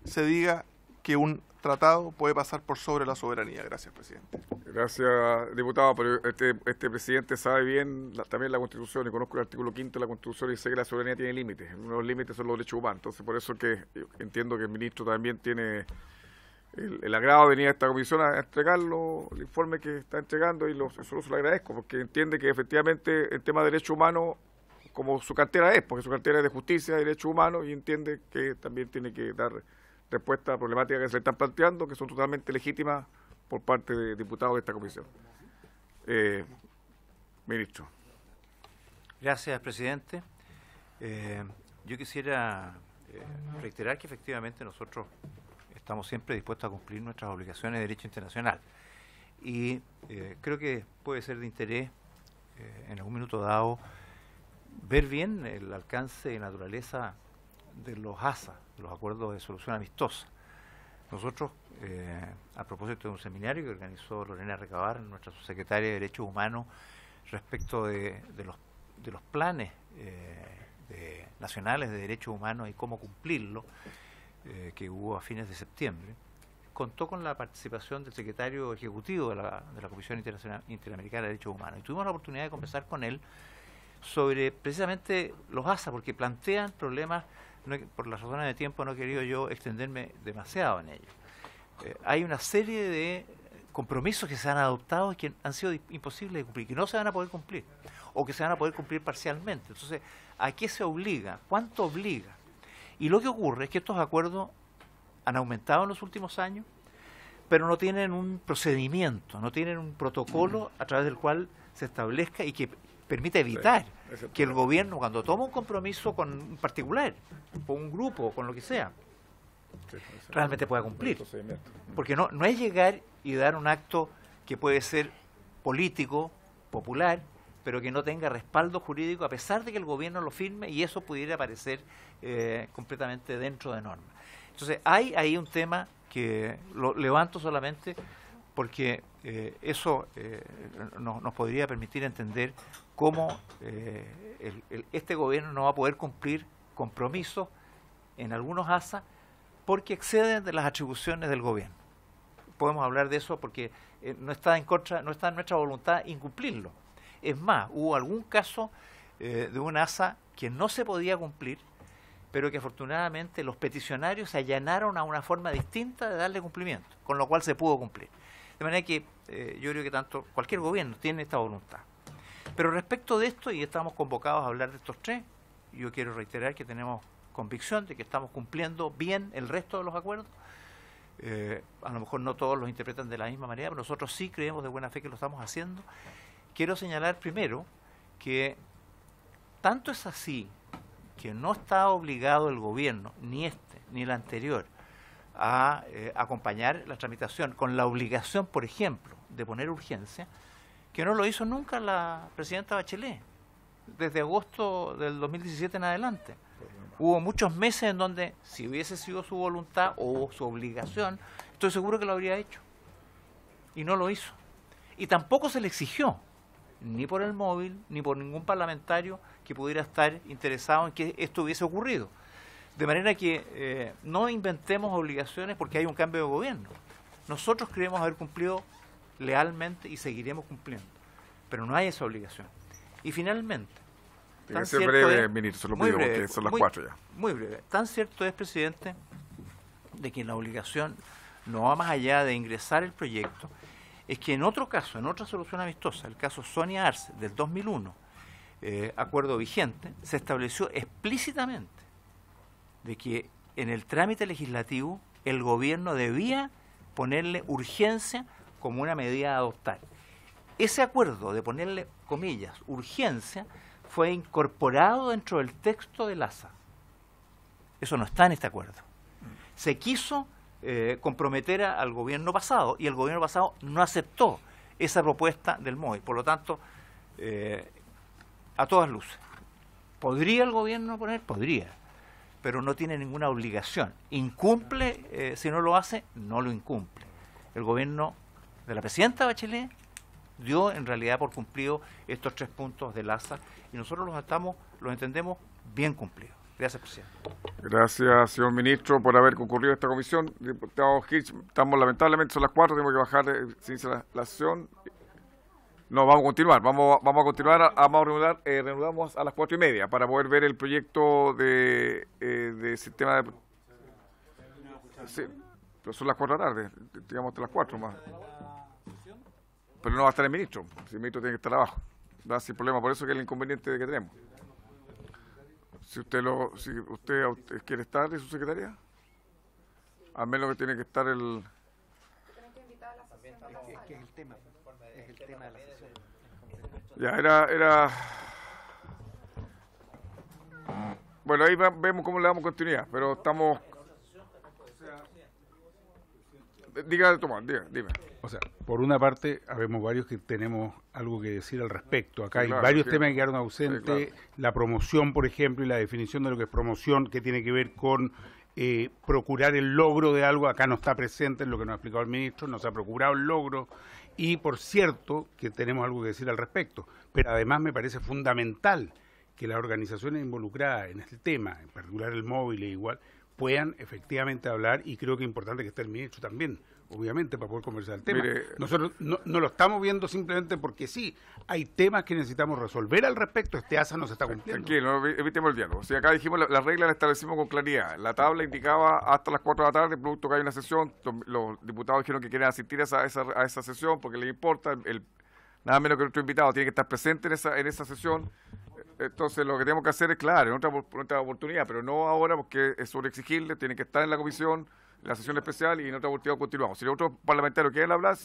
se diga que un tratado puede pasar por sobre la soberanía. Gracias, presidente. Gracias, diputado, pero este presidente sabe bien también la Constitución, y conozco el artículo 5 de la Constitución y sé que la soberanía tiene límites. Uno de los límites son los derechos humanos. Entonces, por eso que entiendo que el ministro también tiene el agrado de venir a esta comisión a entregarlo, el informe que está entregando, y solo se lo agradezco, porque entiende que efectivamente el tema de derechos humanos, como su cartera es, porque su cartera es de justicia y derechos humanos, y entiende que también tiene que dar respuesta a problemáticas que se le están planteando, que son totalmente legítimas por parte de diputados de esta comisión. Ministro. Gracias, presidente. Yo quisiera reiterar que efectivamente nosotros estamos siempre dispuestos a cumplir nuestras obligaciones de derecho internacional. Y creo que puede ser de interés, en algún minuto dado, ver bien el alcance y naturaleza de los ASA, de los acuerdos de solución amistosa. Nosotros, a propósito de un seminario que organizó Lorena Recabar, nuestra subsecretaria de Derechos Humanos, respecto de los planes nacionales de derechos humanos y cómo cumplirlo, que hubo a fines de septiembre, contó con la participación del secretario ejecutivo de la Comisión Interamericana de Derechos Humanos. Y tuvimos la oportunidad de conversar con él sobre precisamente los ASA, porque plantean problemas. Por las razones de tiempo no he querido yo extenderme demasiado en ello. Hay una serie de compromisos que se han adoptado y que han sido imposibles de cumplir, que no se van a poder cumplir, o que se van a poder cumplir parcialmente. Entonces, ¿a qué se obliga? ¿Cuánto obliga? Y lo que ocurre es que estos acuerdos han aumentado en los últimos años, pero no tienen un procedimiento, no tienen un protocolo a través del cual se establezca y que permite evitar que el gobierno, cuando toma un compromiso con un particular, con un grupo, con lo que sea, realmente pueda cumplir. Porque no es llegar y dar un acto que puede ser político, popular, pero que no tenga respaldo jurídico, a pesar de que el gobierno lo firme y eso pudiera aparecer completamente dentro de normas. Entonces, hay ahí un tema que lo levanto solamente porque eso nos podría permitir entender cómo este gobierno no va a poder cumplir compromisos en algunos ASA porque exceden de las atribuciones del gobierno. Podemos hablar de eso porque no está en nuestra voluntad incumplirlo. Es más, hubo algún caso de un ASA que no se podía cumplir, pero que afortunadamente los peticionarios se allanaron a una forma distinta de darle cumplimiento, con lo cual se pudo cumplir. De manera que yo creo que cualquier gobierno tiene esta voluntad. Pero respecto de esto, y estamos convocados a hablar de estos tres, yo quiero reiterar que tenemos convicción de que estamos cumpliendo bien el resto de los acuerdos. A lo mejor no todos los interpretan de la misma manera, pero nosotros sí creemos de buena fe que lo estamos haciendo. Quiero señalar primero que tanto es así que no está obligado el gobierno, ni este, ni el anterior, a acompañar la tramitación con la obligación, por ejemplo, de poner urgencia, que no lo hizo nunca la presidenta Bachelet, desde agosto del 2017 en adelante. Hubo muchos meses en donde, si hubiese sido su voluntad o su obligación, estoy seguro que lo habría hecho. Y no lo hizo. Y tampoco se le exigió, ni por el móvil, ni por ningún parlamentario que pudiera estar interesado en que esto hubiese ocurrido. De manera que no inventemos obligaciones porque hay un cambio de gobierno. Nosotros creemos haber cumplido lealmente y seguiremos cumpliendo. Pero no hay esa obligación. Y finalmente, tiene que ser breve, ministro, se lo pido porque son las 4 ya. Muy breve. Tan cierto es, presidente, de que la obligación no va más allá de ingresar el proyecto, es que en otro caso, en otra solución amistosa, el caso Sonia Arce del 2001, acuerdo vigente, se estableció explícitamente de que en el trámite legislativo el gobierno debía ponerle urgencia como una medida a adoptar. Ese acuerdo de ponerle, comillas, urgencia, fue incorporado dentro del texto del ASA. Eso no está en este acuerdo. Se quiso comprometer al gobierno pasado y el gobierno pasado no aceptó esa propuesta del MOI. Por lo tanto, a todas luces. ¿Podría el gobierno poner? Podría, pero no tiene ninguna obligación. ¿Incumple si no lo hace? No lo incumple. El gobierno de la presidenta Bachelet dio en realidad por cumplido estos 3 puntos del ASA y nosotros los entendemos bien cumplidos. Gracias, presidente. Gracias, señor ministro, por haber concurrido a esta comisión. Diputado Hirsch, lamentablemente son las 4, tenemos que bajar sin la sesión. No, vamos a continuar, vamos a continuar, reanudamos a las 4:30 para poder ver el proyecto de sistema de... Sí, pero son las 4 de la tarde, digamos hasta las 4 más. Pero no va a estar el ministro, si el ministro tiene que estar abajo, da sin problema, por eso que es el inconveniente que tenemos. Si usted quiere estar de su secretaría, al menos que tiene que estar el... Es que es el tema de la sesión. Ya, era... Bueno, ahí vemos cómo le damos continuidad, pero estamos... Diga, Tomás, dime. O sea, por una parte, habemos varios que tenemos algo que decir al respecto. Acá Sí, hay claro, varios sí. temas que quedaron ausentes. Sí, claro. La promoción, por ejemplo, y la definición de lo que es promoción, que tiene que ver con procurar el logro de algo. Acá no está presente en lo que nos ha explicado el ministro, no se ha procurado el logro. Y, por cierto, que tenemos algo que decir al respecto. Pero además me parece fundamental que las organizaciones involucradas en este tema, en particular el móvil e igual, puedan efectivamente hablar, y creo que es importante que esté el ministro también, obviamente, para poder conversar el tema. Mire, Nosotros no lo estamos viendo simplemente porque sí, hay temas que necesitamos resolver al respecto, este ASA no se está cumpliendo. Tranquilo, no, evitemos el diálogo. O sea, acá dijimos, la regla la establecimos con claridad. La tabla indicaba hasta las 4 de la tarde, producto que hay una sesión. Los diputados dijeron que quieren asistir a esa sesión porque les importa. Nada menos que nuestro invitado tiene que estar presente en esa sesión. Entonces, lo que tenemos que hacer es, claro, en otra oportunidad, pero no ahora porque es sobreexigirle, tiene que estar en la comisión, en la sesión especial, y en otra oportunidad continuamos. Si los otros parlamentarios quieren hablar,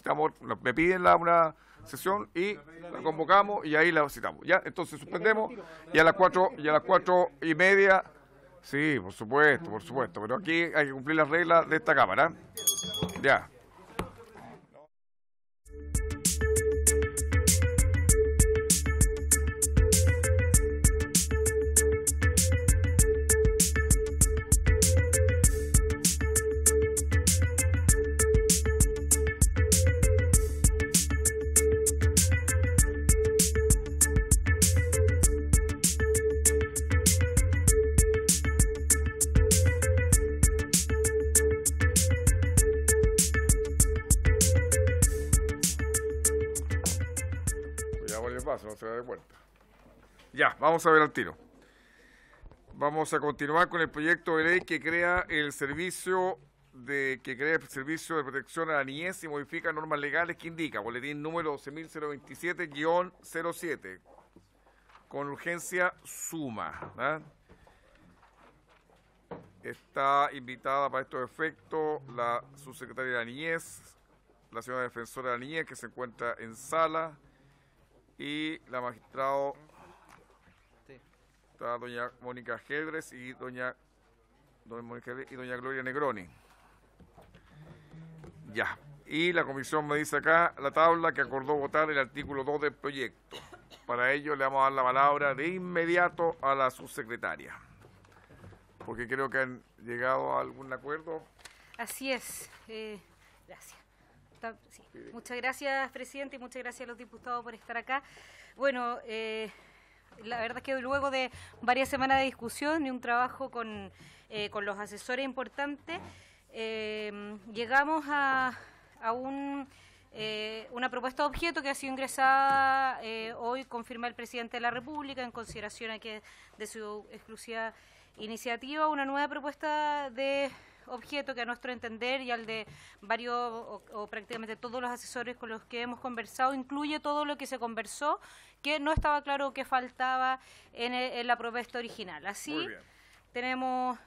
me piden una sesión y la convocamos y ahí la citamos. Ya, entonces suspendemos y a las 4:30, sí, por supuesto, pero aquí hay que cumplir las reglas de esta Cámara. Ya. paso, no se da cuenta. Ya, vamos a ver al tiro. Vamos a continuar con el proyecto de ley que crea el servicio de protección a la niñez y modifica normas legales que indica boletín número 12.027-07 con urgencia suma. Está invitada para estos efectos la subsecretaria de la niñez, la señora defensora de la niñez que se encuentra en sala y la magistrado. Está doña Mónica Gedres y doña Gloria Negroni. Ya. Y la comisión me dice acá la tabla que acordó votar el artículo 2 del proyecto. Para ello le vamos a dar la palabra de inmediato a la subsecretaria, porque creo que han llegado a algún acuerdo. Así es. Gracias. Sí. Muchas gracias, presidente, y muchas gracias a los diputados por estar acá. Bueno, la verdad es que luego de varias semanas de discusión y un trabajo con los asesores importantes, llegamos a una propuesta de objeto que ha sido ingresada hoy, confirma el presidente de la República, en consideración a que de su exclusiva iniciativa, una nueva propuesta de objeto que a nuestro entender y al de varios o prácticamente todos los asesores con los que hemos conversado, incluye todo lo que se conversó, que no estaba claro que faltaba en la propuesta original. Así tenemos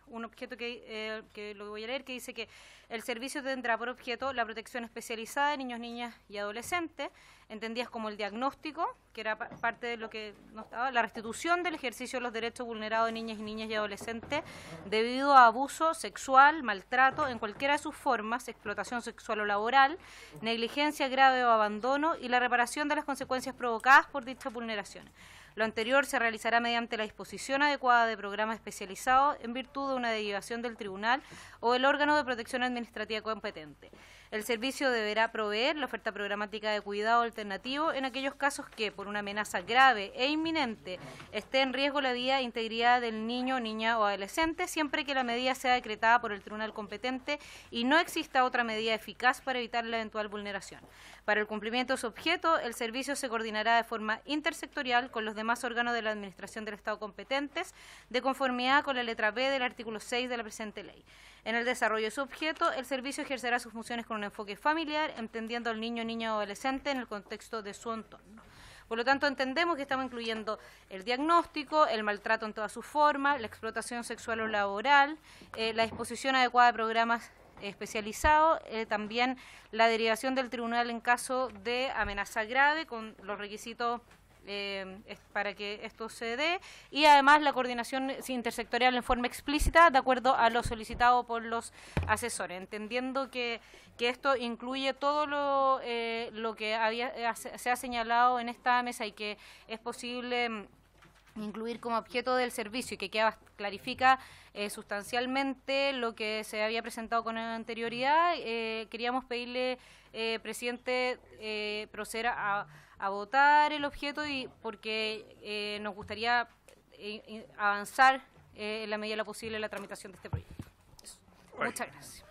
un objeto que lo voy a leer, que dice que el servicio tendrá por objeto la protección especializada de niños, niñas y adolescentes, entendidas como el diagnóstico, que era parte de lo que nos estaba, la restitución del ejercicio de los derechos vulnerados de niñas y adolescentes debido a abuso sexual, maltrato en cualquiera de sus formas, explotación sexual o laboral, negligencia grave o abandono y la reparación de las consecuencias provocadas por dichas vulneraciones. Lo anterior se realizará mediante la disposición adecuada de programas especializados en virtud de una derivación del tribunal o el órgano de protección administrativa competente. El servicio deberá proveer la oferta programática de cuidado alternativo en aquellos casos que, por una amenaza grave e inminente, esté en riesgo la vida e integridad del niño, niña o adolescente, siempre que la medida sea decretada por el tribunal competente y no exista otra medida eficaz para evitar la eventual vulneración. Para el cumplimiento de su objeto, el servicio se coordinará de forma intersectorial con los demás órganos de la Administración del Estado competentes, de conformidad con la letra B del artículo 6 de la presente ley. En el desarrollo de su objeto, el servicio ejercerá sus funciones con un enfoque familiar, entendiendo al niño, niña o adolescente en el contexto de su entorno. Por lo tanto, entendemos que estamos incluyendo el diagnóstico, el maltrato en todas sus formas, la explotación sexual o laboral, la disposición adecuada de programas especializados, también la derivación del tribunal en caso de amenaza grave con los requisitos para que esto se dé, y además la coordinación intersectorial en forma explícita de acuerdo a lo solicitado por los asesores, entendiendo que esto incluye todo lo que se ha señalado en esta mesa y que es posible incluir como objeto del servicio y que clarifica sustancialmente lo que se había presentado con anterioridad. Queríamos pedirle, presidente, proceder a votar el objeto y porque nos gustaría avanzar en la medida de lo posible en la tramitación de este proyecto. Muchas gracias.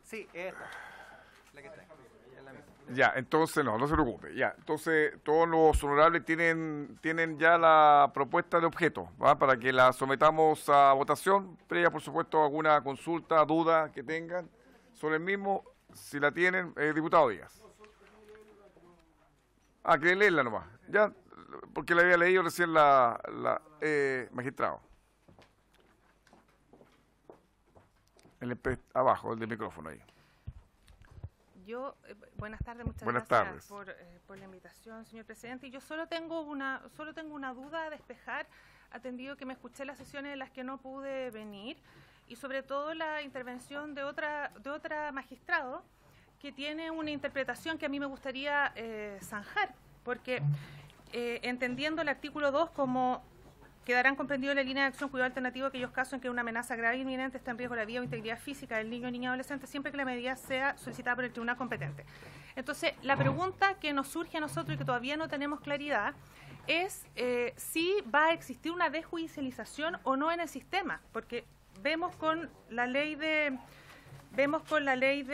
Sí, esta. La que está. Ya, entonces no se preocupe. Ya, entonces todos los honorables tienen ya la propuesta de objeto, ¿va? Para que la sometamos a votación, previa por supuesto alguna consulta, duda que tengan sobre el mismo, si la tienen, diputado Díaz. Quieren leerla nomás, ya, porque la había leído recién magistrado. Abajo, el del micrófono ahí. Buenas tardes, muchas buenas gracias tardes. Por la invitación, señor presidente. Y yo solo tengo una duda a despejar, atendido que me escuché las sesiones en las que no pude venir, y sobre todo la intervención de otra magistrado que tiene una interpretación que a mí me gustaría zanjar, porque entendiendo el artículo 2 como quedarán comprendidos en la línea de acción cuidado alternativo aquellos casos en que una amenaza grave e inminente está en riesgo la vida o integridad física del niño, niña o adolescente, siempre que la medida sea solicitada por el tribunal competente. Entonces, la pregunta que nos surge a nosotros y que todavía no tenemos claridad es si va a existir una desjudicialización o no en el sistema, porque vemos con la ley de vemos con la ley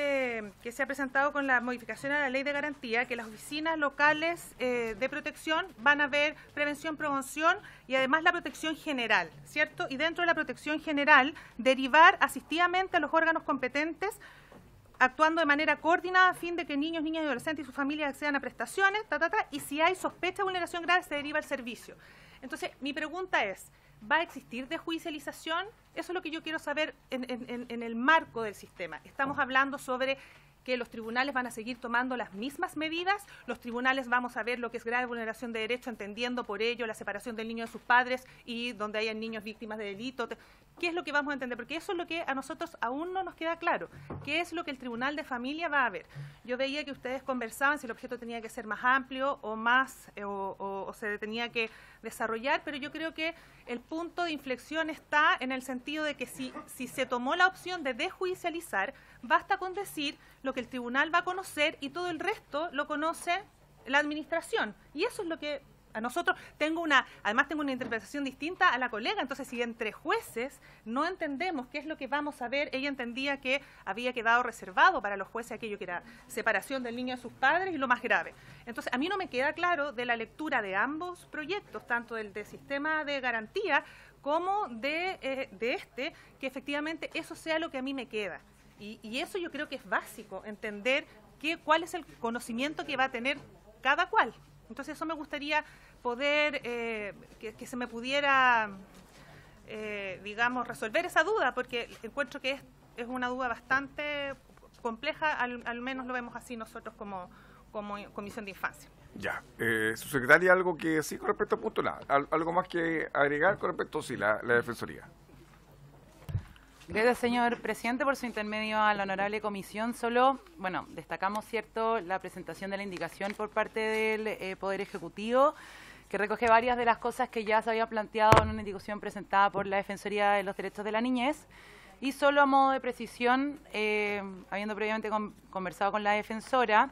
que se ha presentado con la modificación a la ley de garantía que las oficinas locales de protección van a ver prevención, promoción y además la protección general, ¿cierto? Y dentro de la protección general, derivar asistivamente a los órganos competentes actuando de manera coordinada a fin de que niños, niñas y adolescentes y sus familias accedan a prestaciones, y si hay sospecha de vulneración grave se deriva al servicio. Entonces, mi pregunta es, ¿va a existir desjudicialización? Eso es lo que yo quiero saber en el marco del sistema. Estamos hablando sobre que los tribunales van a seguir tomando las mismas medidas, los tribunales vamos a ver lo que es grave vulneración de derecho, entendiendo por ello la separación del niño de sus padres y donde hayan niños víctimas de delito. ¿Qué es lo que vamos a entender? Porque eso es lo que a nosotros aún no nos queda claro. ¿Qué es lo que el Tribunal de Familia va a ver? Yo veía que ustedes conversaban si el objeto tenía que ser más amplio o más o se tenía que desarrollar, pero yo creo que el punto de inflexión está en el sentido de que si se tomó la opción de desjudicializar, basta con decir lo que el tribunal va a conocer y todo el resto lo conoce la administración. Y eso es lo que a nosotros además tengo una interpretación distinta a la colega, entonces si entre jueces no entendemos qué es lo que vamos a ver, ella entendía que había quedado reservado para los jueces aquello que era separación del niño de sus padres y lo más grave. Entonces a mí no me queda claro de la lectura de ambos proyectos, tanto del sistema de garantía como de que efectivamente eso sea lo que a mí me queda. Y eso yo creo que es básico, entender cuál es el conocimiento que va a tener cada cual. Entonces eso me gustaría poder, que se me pudiera, digamos, resolver esa duda, porque encuentro que es una duda bastante compleja, al menos lo vemos así nosotros como Comisión de Infancia. Ya, subsecretaria, ¿algo que decir con respecto al punto? Nada. ¿Algo más que agregar con respecto, sí, la Defensoría? Gracias, señor presidente, por su intermedio a la honorable comisión. Solo, bueno, destacamos, cierto, la presentación de la indicación por parte del Poder Ejecutivo, que recoge varias de las cosas que ya se había planteado en una indicación presentada por la Defensoría de los Derechos de la Niñez. Y solo a modo de precisión, habiendo previamente conversado con la defensora,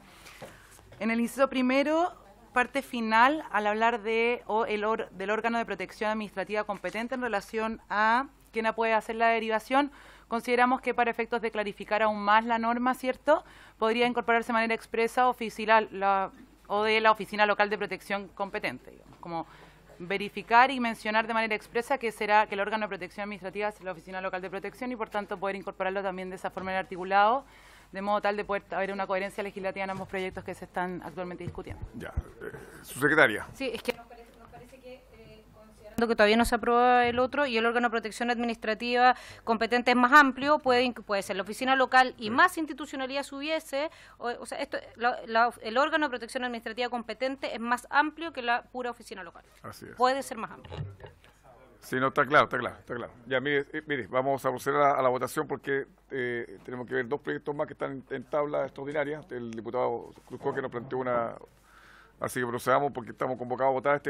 en el inciso primero, parte final, al hablar del órgano de protección administrativa competente en relación a quién puede hacer la derivación, consideramos que para efectos de clarificar aún más la norma, ¿cierto?, podría incorporarse de manera expresa o de la oficina local de protección competente, digamos, como verificar y mencionar de manera expresa que el órgano de protección administrativa es la oficina local de protección y por tanto poder incorporarlo también de esa forma en el articulado, de modo tal de poder haber una coherencia legislativa en ambos proyectos que se están actualmente discutiendo. Ya, subsecretaria. Sí, es que nos parece que considerando que todavía no se aprueba el otro y el órgano de protección administrativa competente es más amplio, puede ser la oficina local y más institucionalidad si hubiese, o sea, el órgano de protección administrativa competente es más amplio que la pura oficina local. Así es. Puede ser más amplio. Sí, no, está claro. Ya, mire, vamos a proceder a la votación porque tenemos que ver dos proyectos más que están en tabla extraordinaria. El diputado Cruzco que nos planteó una... Así que procedamos porque estamos convocados a votar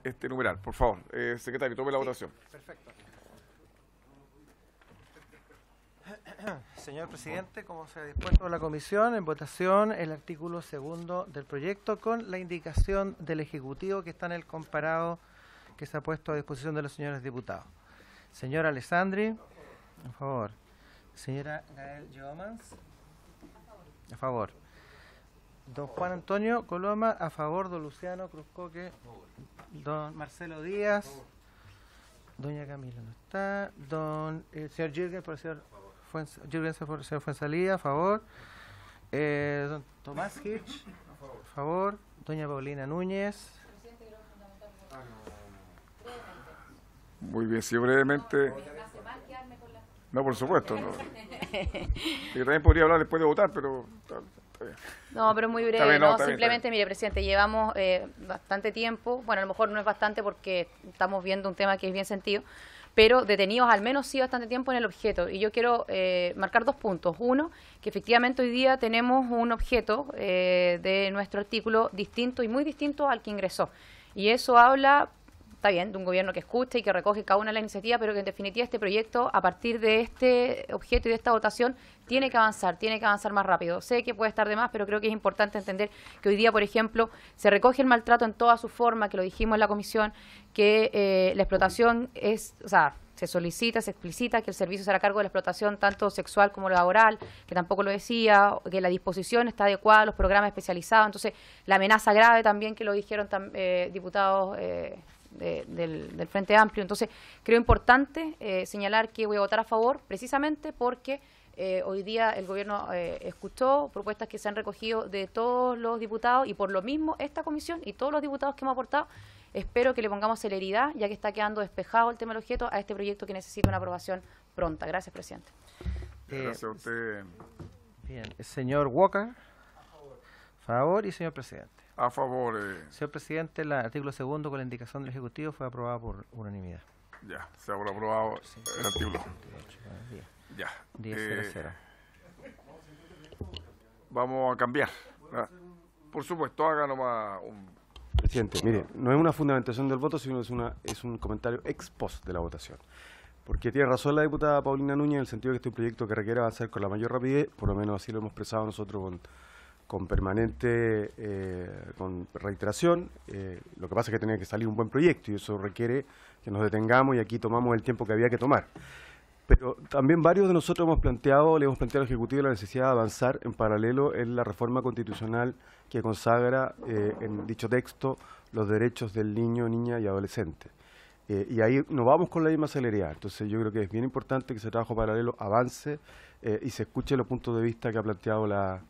este numeral. Por favor, secretario, tome la votación. Perfecto. Señor presidente, como se ha dispuesto la comisión, en votación el artículo 2 del proyecto con la indicación del Ejecutivo que está en el comparado que se ha puesto a disposición de los señores diputados. Señora Alessandri, a favor. Señora Gael Jomans, a favor. Don Juan Antonio Coloma, a favor. Don Luciano Cruzcoque, don Marcelo Díaz, doña Camila no está, don señor Jürgen por el señor Fuenzalía, a favor. Don Tomás Hitch, a favor. Doña Paulina Núñez. Muy bien, sí, brevemente. No, por supuesto. No. Yo también podría hablar después de votar, pero... No, pero muy breve, ¿no? Simplemente, mire, presidente, llevamos bastante tiempo, bueno, a lo mejor no es bastante porque estamos viendo un tema que es bien sentido, pero detenidos al menos sí bastante tiempo en el objeto. Y yo quiero marcar 2 puntos. Uno, que efectivamente hoy día tenemos un objeto de nuestro artículo distinto y muy distinto al que ingresó. Y eso habla está bien, de un gobierno que escucha y que recoge cada una de las iniciativas, pero que en definitiva este proyecto, a partir de este objeto y de esta votación, tiene que avanzar más rápido. Sé que puede estar de más, pero creo que es importante entender que hoy día, por ejemplo, se recoge el maltrato en toda su forma, que lo dijimos en la comisión, que la explotación es, o sea, se solicita, se explicita que el servicio será a cargo de la explotación tanto sexual como laboral, que tampoco lo decía, que la disposición está adecuada a los programas especializados. Entonces, la amenaza grave también, que lo dijeron diputados del Frente Amplio. Entonces, creo importante señalar que voy a votar a favor precisamente porque hoy día el gobierno escuchó propuestas que se han recogido de todos los diputados y por lo mismo esta comisión y todos los diputados que hemos aportado, espero que le pongamos celeridad, ya que está quedando despejado el tema del objeto, a este proyecto que necesita una aprobación pronta. Gracias, presidente. Gracias a usted. Bien, el señor Walker. A favor y señor presidente. A favor. Señor presidente, el artículo 2 con la indicación del Ejecutivo fue aprobado por unanimidad. Ya, se ha aprobado el artículo. Ya. 10-0-0. Vamos a cambiar. Por supuesto, haga nomás un... Presidente, mire, no es una fundamentación del voto, sino es un comentario ex post de la votación. Porque tiene razón la diputada Paulina Núñez en el sentido de que este es un proyecto que requiere avanzar con la mayor rapidez, por lo menos así lo hemos expresado nosotros con permanente, con reiteración. Lo que pasa es que tenía que salir un buen proyecto y eso requiere que nos detengamos y aquí tomamos el tiempo que había que tomar. Pero también varios de nosotros le hemos planteado al Ejecutivo la necesidad de avanzar en paralelo en la reforma constitucional que consagra en dicho texto los derechos del niño, niña y adolescente. Y ahí nos vamos con la misma celeridad. Entonces yo creo que es bien importante que ese trabajo paralelo avance y se escuche los puntos de vista que ha planteado la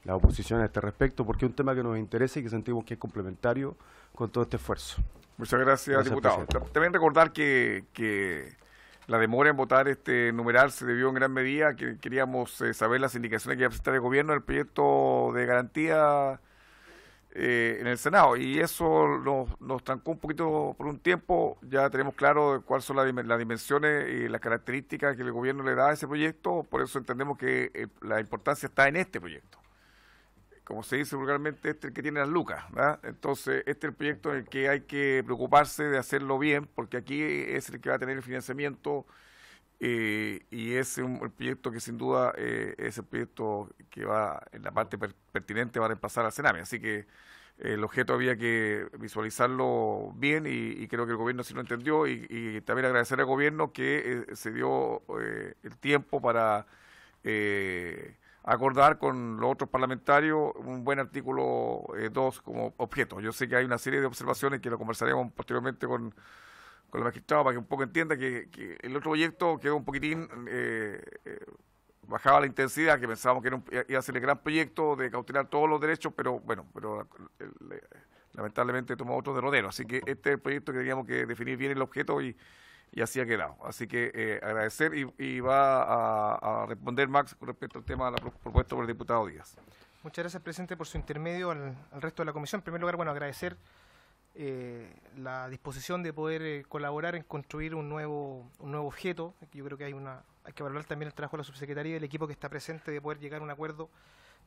oposición a este respecto, porque es un tema que nos interesa y que sentimos que es complementario con todo este esfuerzo. Muchas gracias, diputado. También recordar que la demora en votar este numeral se debió en gran medida que queríamos saber las indicaciones que iba a presentar el gobierno en el proyecto de garantía en el Senado, y eso nos trancó un poquito por un tiempo. Ya tenemos claro cuáles son las dimensiones y las características que el gobierno le da a ese proyecto, por eso entendemos que la importancia está en este proyecto. Como se dice vulgarmente, este es el que tiene las lucas, ¿verdad? Entonces, este es el proyecto en el que hay que preocuparse de hacerlo bien, porque aquí es el que va a tener el financiamiento y es el proyecto que sin duda es el proyecto que va, en la parte pertinente, va a reemplazar al Sename. Así que el objeto había que visualizarlo bien y creo que el gobierno sí lo entendió y también agradecer al gobierno que se dio el tiempo para... acordar con los otros parlamentarios un buen artículo 2 como objeto. Yo sé que hay una serie de observaciones que lo conversaremos posteriormente con el magistrado para que un poco entienda que el otro proyecto quedó un poquitín, bajaba la intensidad, que pensábamos que iba a ser el gran proyecto de cautelar todos los derechos, pero bueno, lamentablemente tomó otro derrotero. Así que este es el proyecto que teníamos que definir bien el objeto y así ha quedado. Así que agradecer y va a responder Max con respecto al tema de la propuesta por el diputado Díaz. Muchas gracias, presidente, por su intermedio al resto de la comisión. En primer lugar, bueno, agradecer la disposición de poder colaborar en construir un nuevo objeto. Yo creo que hay que valorar también el trabajo de la subsecretaría y del equipo que está presente de poder llegar a un acuerdo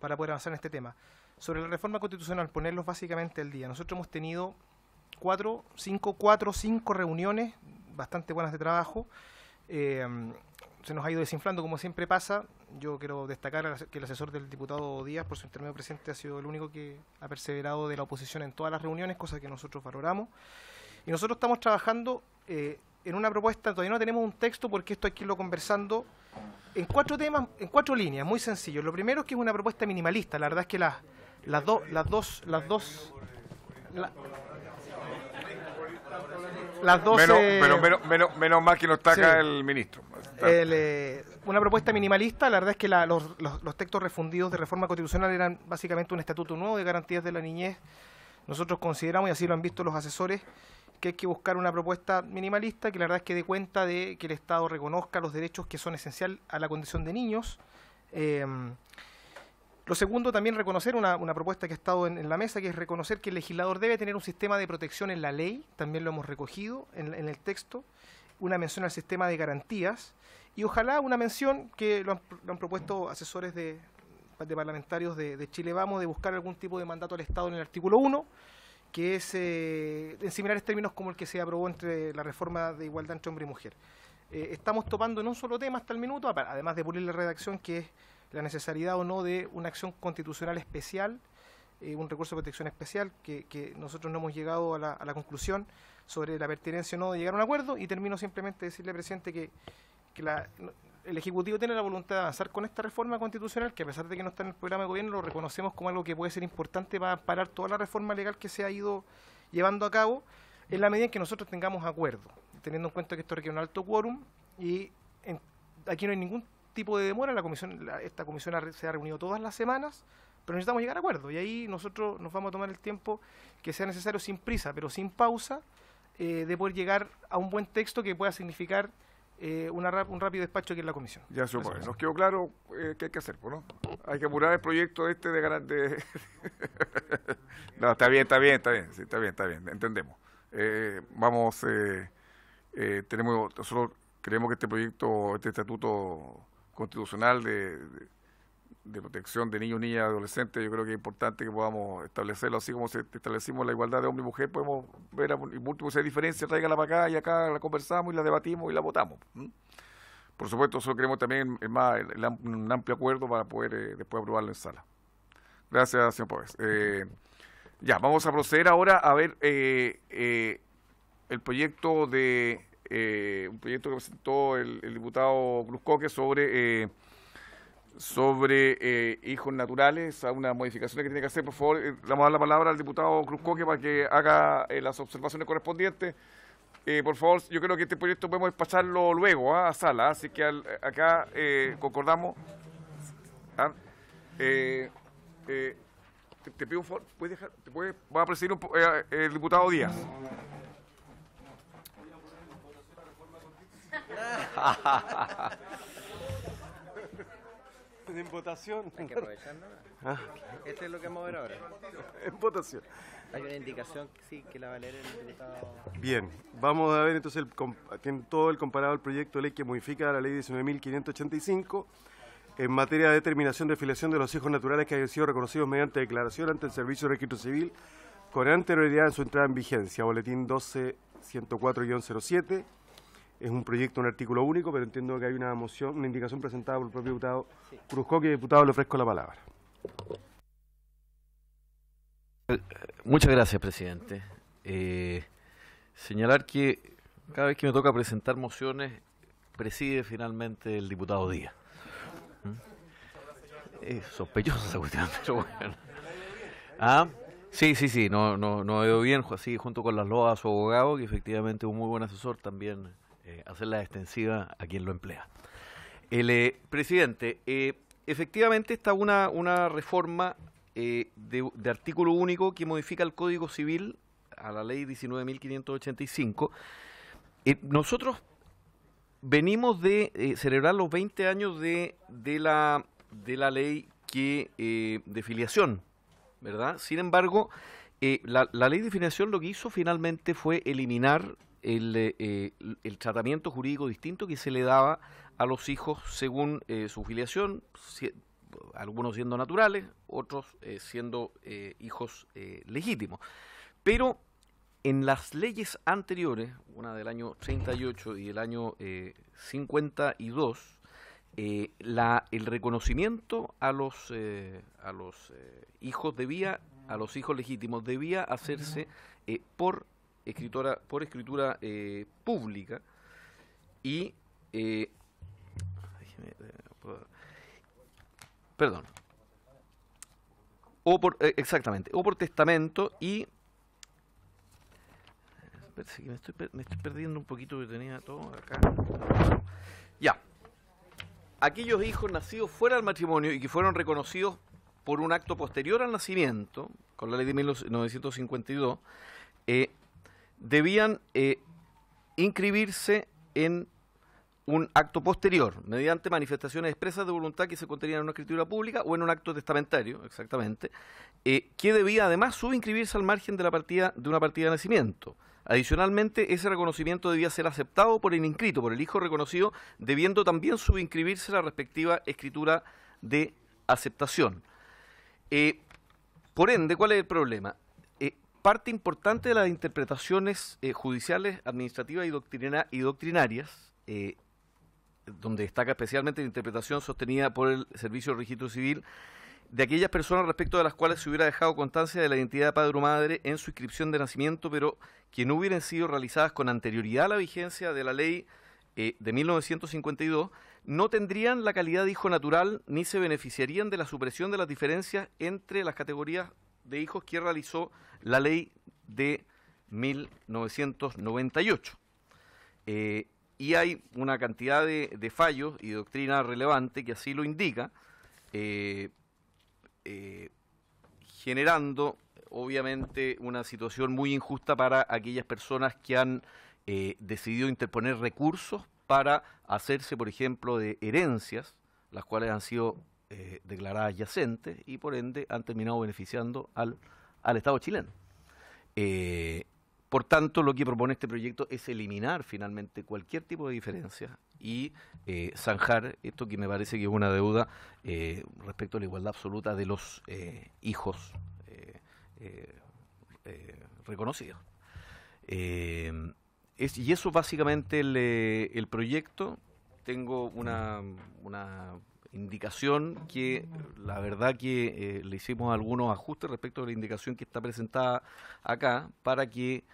para poder avanzar en este tema. Sobre la reforma constitucional, ponerlos básicamente al día. Nosotros hemos tenido 4 o 5 reuniones bastante buenas de trabajo. Se nos ha ido desinflando como siempre pasa. Yo quiero destacar que el asesor del diputado Díaz, por su intermedio presidente, ha sido el único que ha perseverado de la oposición en todas las reuniones, cosa que nosotros valoramos. Y nosotros estamos trabajando en una propuesta, todavía no tenemos un texto porque esto hay que irlo conversando en 4 temas, en 4 líneas, muy sencillo. Lo primero es que es una propuesta minimalista. La verdad es que las dos menos mal que no está acá el ministro. Una propuesta minimalista. La verdad es que los textos refundidos de reforma constitucional eran básicamente un estatuto nuevo de garantías de la niñez. Nosotros consideramos, y así lo han visto los asesores, que hay que buscar una propuesta minimalista que la verdad es que dé cuenta de que el Estado reconozca los derechos que son esenciales a la condición de niños. Lo segundo, también reconocer una propuesta que ha estado en la mesa, que es reconocer que el legislador debe tener un sistema de protección en la ley, también lo hemos recogido en el texto, una mención al sistema de garantías, y ojalá una mención que lo han propuesto asesores de parlamentarios de Chile Vamos, de buscar algún tipo de mandato al Estado en el artículo 1, que es en similares términos como el que se aprobó entre la reforma de igualdad entre hombre y mujer. Estamos topando en un solo tema hasta el minuto, además de pulir la redacción, que es la necesidad o no de una acción constitucional especial, un recurso de protección especial, que nosotros no hemos llegado a la conclusión sobre la pertinencia o no de llegar a un acuerdo, y termino simplemente decirle, presidente, que el Ejecutivo tiene la voluntad de avanzar con esta reforma constitucional, que a pesar de que no está en el programa de gobierno, lo reconocemos como algo que puede ser importante para parar toda la reforma legal que se ha ido llevando a cabo, en la medida en que nosotros tengamos acuerdo, teniendo en cuenta que esto requiere un alto quórum, y aquí no hay ningún tipo de demora. Esta comisión se ha reunido todas las semanas, pero necesitamos llegar a acuerdo, y ahí nosotros nos vamos a tomar el tiempo que sea necesario, sin prisa, pero sin pausa, de poder llegar a un buen texto que pueda significar un rápido despacho aquí en la comisión. Ya se opone. Nos quedó claro qué hay que hacer, ¿no? Hay que apurar el proyecto de No, está bien, sí, está bien, entendemos. Nosotros creemos que este proyecto, este estatuto constitucional de protección de niños, niñas y adolescentes, yo creo que es importante que podamos establecerlo así como establecimos la igualdad de hombre y mujer. Podemos ver y múltiples si hay diferencias, tráigala para acá y acá la conversamos y la debatimos y la votamos. Por supuesto, nosotros queremos también un amplio acuerdo para poder después aprobarlo en sala. Gracias, señor Páez. Ya, vamos a proceder ahora a ver el proyecto un proyecto que presentó el diputado Cruz Coque sobre hijos naturales, a unas modificaciones que tiene que hacer. Por favor, le vamos a dar la palabra al diputado Cruz Coque para que haga las observaciones correspondientes. Por favor, yo creo que este proyecto podemos despacharlo luego a sala, así que acá concordamos. Te pido un favor, va a presidir el diputado Díaz. En votación. Hay que aprovecharlo. Este es lo que vamos a ver ahora. En votación. Hay una indicación que la va a leer el diputado. Bien, vamos a ver entonces todo el comparado al proyecto de ley que modifica la ley 19.585 en materia de determinación de filiación de los hijos naturales que hayan sido reconocidos mediante declaración ante el Servicio de Registro Civil con anterioridad en su entrada en vigencia. Boletín 12-104-07. Es un proyecto, un artículo único, pero entiendo que hay una moción, una indicación presentada por el propio diputado Cruz Coque. Diputado, le ofrezco la palabra. Muchas gracias, presidente. Señalar que cada vez que me toca presentar mociones, preside finalmente el diputado Díaz. Es sospechosa esa cuestión, pero bueno. Sí, no veo bien, así junto con las loas a su abogado, que efectivamente es un muy buen asesor, también hacerla extensiva a quien lo emplea. Presidente, efectivamente está una reforma de artículo único que modifica el Código Civil a la ley 19.585. Nosotros venimos de celebrar los 20 años de la ley de filiación, ¿verdad? Sin embargo, la ley de filiación lo que hizo finalmente fue eliminar el tratamiento jurídico distinto que se le daba a los hijos según su filiación, algunos siendo naturales, otros siendo hijos legítimos. Pero en las leyes anteriores, una del año 38 y el año 52, el reconocimiento a los hijos legítimos debía hacerse por escritura pública y o por testamento y me estoy perdiendo un poquito, que tenía todo acá. Ya. Aquellos hijos nacidos fuera del matrimonio y que fueron reconocidos por un acto posterior al nacimiento, con la ley de 1952, debían inscribirse en un acto posterior, mediante manifestaciones expresas de voluntad que se contenían en una escritura pública o en un acto testamentario, exactamente, que debía además subinscribirse al margen de una partida de nacimiento. Adicionalmente, ese reconocimiento debía ser aceptado por el inscrito, por el hijo reconocido, debiendo también subinscribirse la respectiva escritura de aceptación. Por ende, ¿cuál es el problema? parte importante de las interpretaciones judiciales, administrativas y doctrinarias, donde destaca especialmente la interpretación sostenida por el Servicio de Registro Civil, de aquellas personas respecto de las cuales se hubiera dejado constancia de la identidad de padre o madre en su inscripción de nacimiento, pero que no hubieran sido realizadas con anterioridad a la vigencia de la ley de 1952, no tendrían la calidad de hijo natural ni se beneficiarían de la supresión de las diferencias entre las categorías de hijos que realizó la ley de 1998. Y hay una cantidad de fallos y doctrina relevante que así lo indica, generando obviamente una situación muy injusta para aquellas personas que han decidido interponer recursos para hacerse, por ejemplo, de herencias, las cuales han sido declaradas yacentes y por ende han terminado beneficiando al Estado chileno. Por tanto, lo que propone este proyecto es eliminar finalmente cualquier tipo de diferencia y zanjar esto que me parece que es una deuda respecto a la igualdad absoluta de los hijos reconocidos. Y eso básicamente el proyecto. Tengo una indicación que la verdad que le hicimos algunos ajustes respecto a la indicación que está presentada acá para que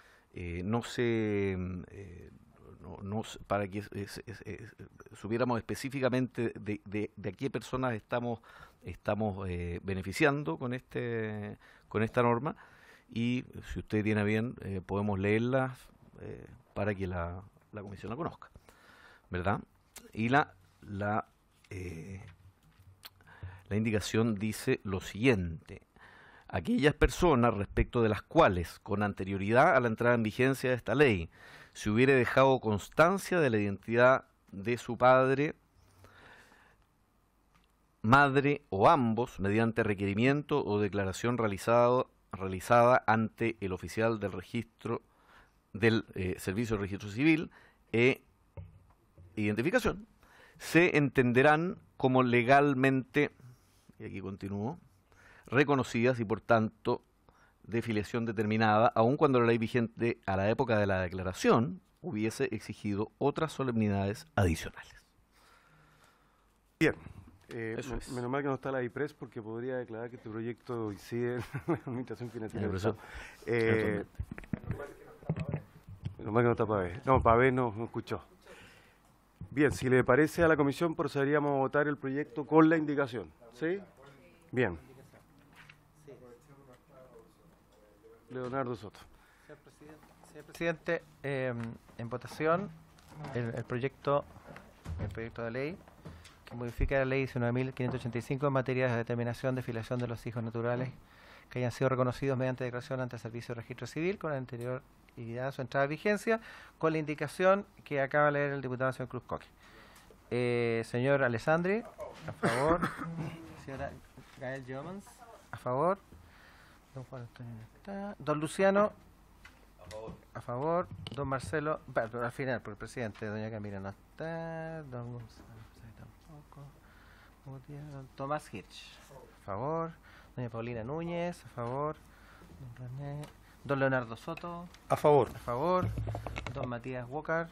para que supiéramos específicamente de a qué personas estamos beneficiando con esta norma, y si usted tiene bien podemos leerlas para que la comisión la conozca, ¿verdad? Y la indicación dice lo siguiente: aquellas personas respecto de las cuales, con anterioridad a la entrada en vigencia de esta ley, se hubiere dejado constancia de la identidad de su padre, madre o ambos, mediante requerimiento o declaración realizada ante el oficial del registro del Servicio de Registro Civil e identificación, se entenderán como legalmente, y aquí continúo, reconocidas y por tanto de filiación determinada, aun cuando la ley vigente a la época de la declaración hubiese exigido otras solemnidades adicionales. Bien, menos mal que no está la IPRES, porque podría declarar que este proyecto incide en la administración financiera del Estado. Menos mal que no está Pavé. No, Pavé no escuchó. Bien, si le parece a la comisión, procederíamos a votar el proyecto con la indicación. ¿Sí? Bien. Leonardo Soto. Señor presidente, en votación el proyecto de ley que modifica la ley 19.585 en materia de determinación de filiación de los hijos naturales que hayan sido reconocidos mediante declaración ante el Servicio de Registro Civil con anterioridad a su entrada en vigencia, con la indicación que acaba de leer el diputado señor Cruz Coque. Señor Alessandri, a favor. Señora Gael Jomans, a favor. Don Juan Antonio no está. Don Luciano, a favor. Don Marcelo, pero al final, por el presidente. Doña Camila no está. Don Gonzalo tampoco. Don Tomás Hirsch, a favor. Doña Paulina Núñez, a favor. Don René. Don Leonardo Soto, a favor. A favor. Don Matías Walker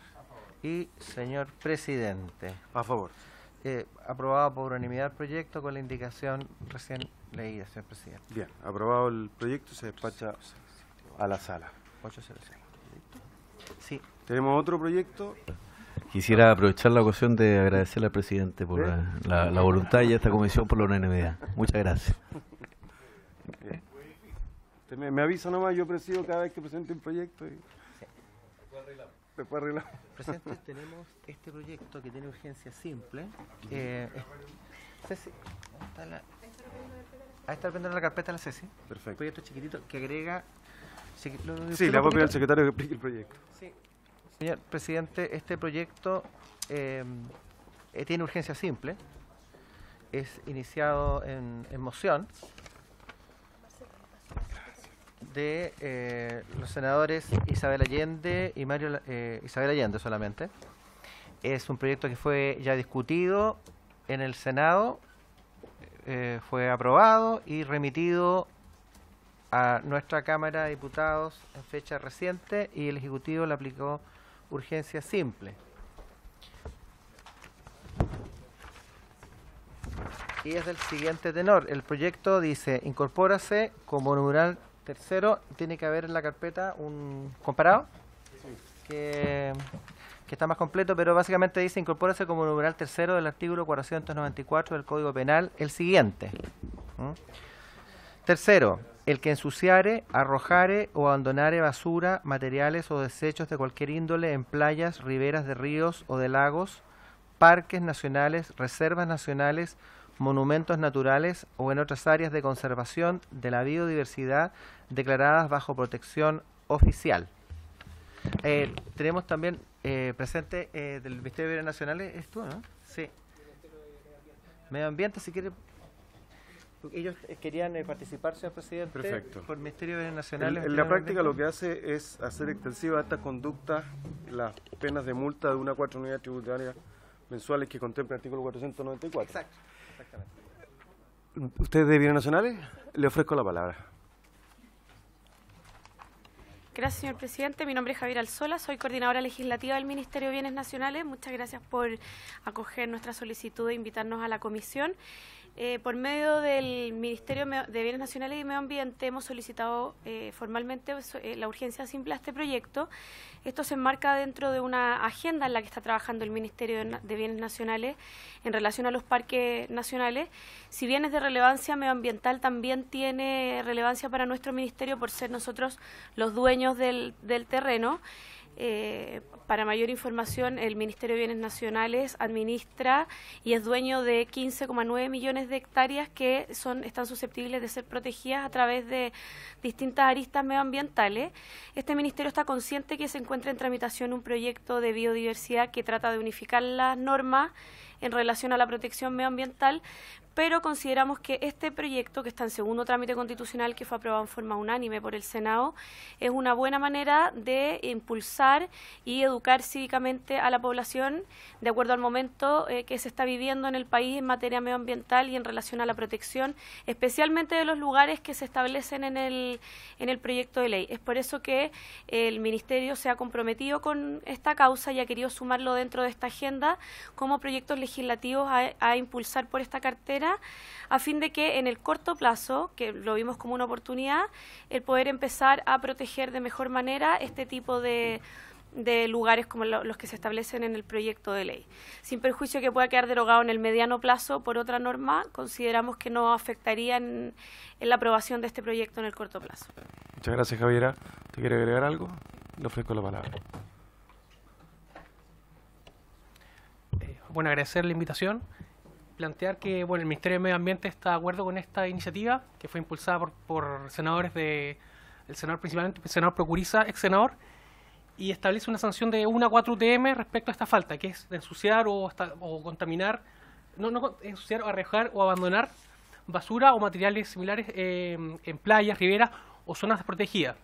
y señor presidente, a favor. Aprobado por unanimidad el proyecto con la indicación recién leída, señor presidente. Bien, aprobado el proyecto, se despacha a la sala. 806. Sí. Tenemos otro proyecto. Quisiera aprovechar la ocasión de agradecerle al presidente por la voluntad y a esta comisión por la unanimidad. Muchas gracias. Me avisa nomás, yo presido cada vez que presente un proyecto. Y... Después arreglamos. Presidente, tenemos este proyecto que tiene urgencia simple. Ceci, ahí está el pendiente de la carpeta de la Ceci. Perfecto. Un proyecto chiquitito que agrega... Sí, le voy a pedir al secretario que explique el proyecto. Sí. Señor presidente, este proyecto tiene urgencia simple. Es iniciado en moción de los senadores Isabel Allende y Isabel Allende solamente. Es un proyecto que fue ya discutido en el Senado, fue aprobado y remitido a nuestra Cámara de Diputados en fecha reciente y el Ejecutivo le aplicó urgencia simple. Y es del siguiente tenor. El proyecto dice, incorpórase como numeral tercero, tiene que haber en la carpeta un comparado que está más completo, pero básicamente dice, incorpórase como numeral tercero del artículo 494 del Código Penal el siguiente. Tercero, el que ensuciare, arrojare o abandonare basura, materiales o desechos de cualquier índole en playas, riberas de ríos o de lagos, parques nacionales, reservas nacionales, monumentos naturales o en otras áreas de conservación de la biodiversidad declaradas bajo protección oficial. Tenemos también presente del Ministerio de Bienes Nacionales, ¿es tú, no? Sí. Medio Ambiente, si quiere. Ellos querían participar, señor presidente. Perfecto. Por el Ministerio de Bienes Nacionales. En la práctica lo que hace es hacer extensiva a estas conductas las penas de multa de 1 a 4 unidades tributarias mensuales que contempla el artículo 494. Exacto. Exactamente. ¿Usted de Bienes Nacionales? Le ofrezco la palabra. Gracias, señor presidente. Mi nombre es Javier Alzola, soy coordinadora legislativa del Ministerio de Bienes Nacionales. Muchas gracias por acoger nuestra solicitud e invitarnos a la comisión. Por medio del Ministerio de Bienes Nacionales y Medio Ambiente hemos solicitado formalmente la urgencia simple a este proyecto. Esto se enmarca dentro de una agenda en la que está trabajando el Ministerio de Bienes Nacionales en relación a los parques nacionales. Si bien es de relevancia medioambiental, también tiene relevancia para nuestro ministerio por ser nosotros los dueños del terreno. Para mayor información, el Ministerio de Bienes Nacionales administra y es dueño de 15,9 millones de hectáreas que están susceptibles de ser protegidas a través de distintas aristas medioambientales. Este ministerio está consciente que se encuentra en tramitación un proyecto de biodiversidad que trata de unificar las normas en relación a la protección medioambiental, pero consideramos que este proyecto, que está en segundo trámite constitucional, que fue aprobado en forma unánime por el Senado, es una buena manera de impulsar y educar cívicamente a la población de acuerdo al momento que se está viviendo en el país en materia medioambiental y en relación a la protección, especialmente de los lugares que se establecen en el proyecto de ley. Es por eso que el Ministerio se ha comprometido con esta causa y ha querido sumarlo dentro de esta agenda como proyectos legislativos a impulsar por esta cartera, a fin de que en el corto plazo, que lo vimos como una oportunidad, el poder empezar a proteger de mejor manera este tipo de lugares como los que se establecen en el proyecto de ley. Sin perjuicio que pueda quedar derogado en el mediano plazo por otra norma, consideramos que no afectaría en la aprobación de este proyecto en el corto plazo. Muchas gracias, Javiera. ¿Te quiere agregar algo? Le ofrezco la palabra. Bueno, agradecer la invitación. Plantear que el Ministerio de Medio Ambiente está de acuerdo con esta iniciativa que fue impulsada por senadores el senador principalmente, el senador Procuriza, ex senador, y establece una sanción de 1 a 4 UTM respecto a esta falta, que es de ensuciar o contaminar, no ensuciar o arrojar o abandonar basura o materiales similares en playas, riberas o zonas desprotegidas.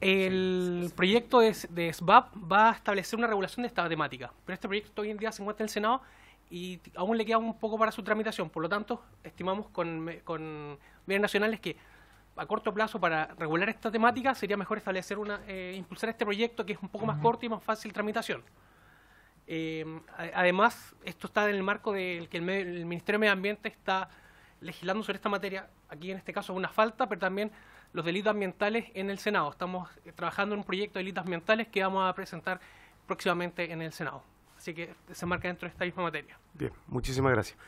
El proyecto de SBAP va a establecer una regulación de esta temática, pero este proyecto hoy en día se encuentra en el Senado y aún le queda un poco para su tramitación. Por lo tanto, estimamos con Bienes Nacionales que a corto plazo, para regular esta temática, sería mejor establecer impulsar este proyecto que es un poco más corto y más fácil tramitación. Además, esto está en el marco de que el Ministerio de Medio Ambiente está legislando sobre esta materia. Aquí, en este caso, es una falta, pero también los delitos ambientales en el Senado. Estamos trabajando en un proyecto de delitos ambientales que vamos a presentar próximamente en el Senado. Así que se marca dentro de esta misma materia. Bien, muchísimas gracias.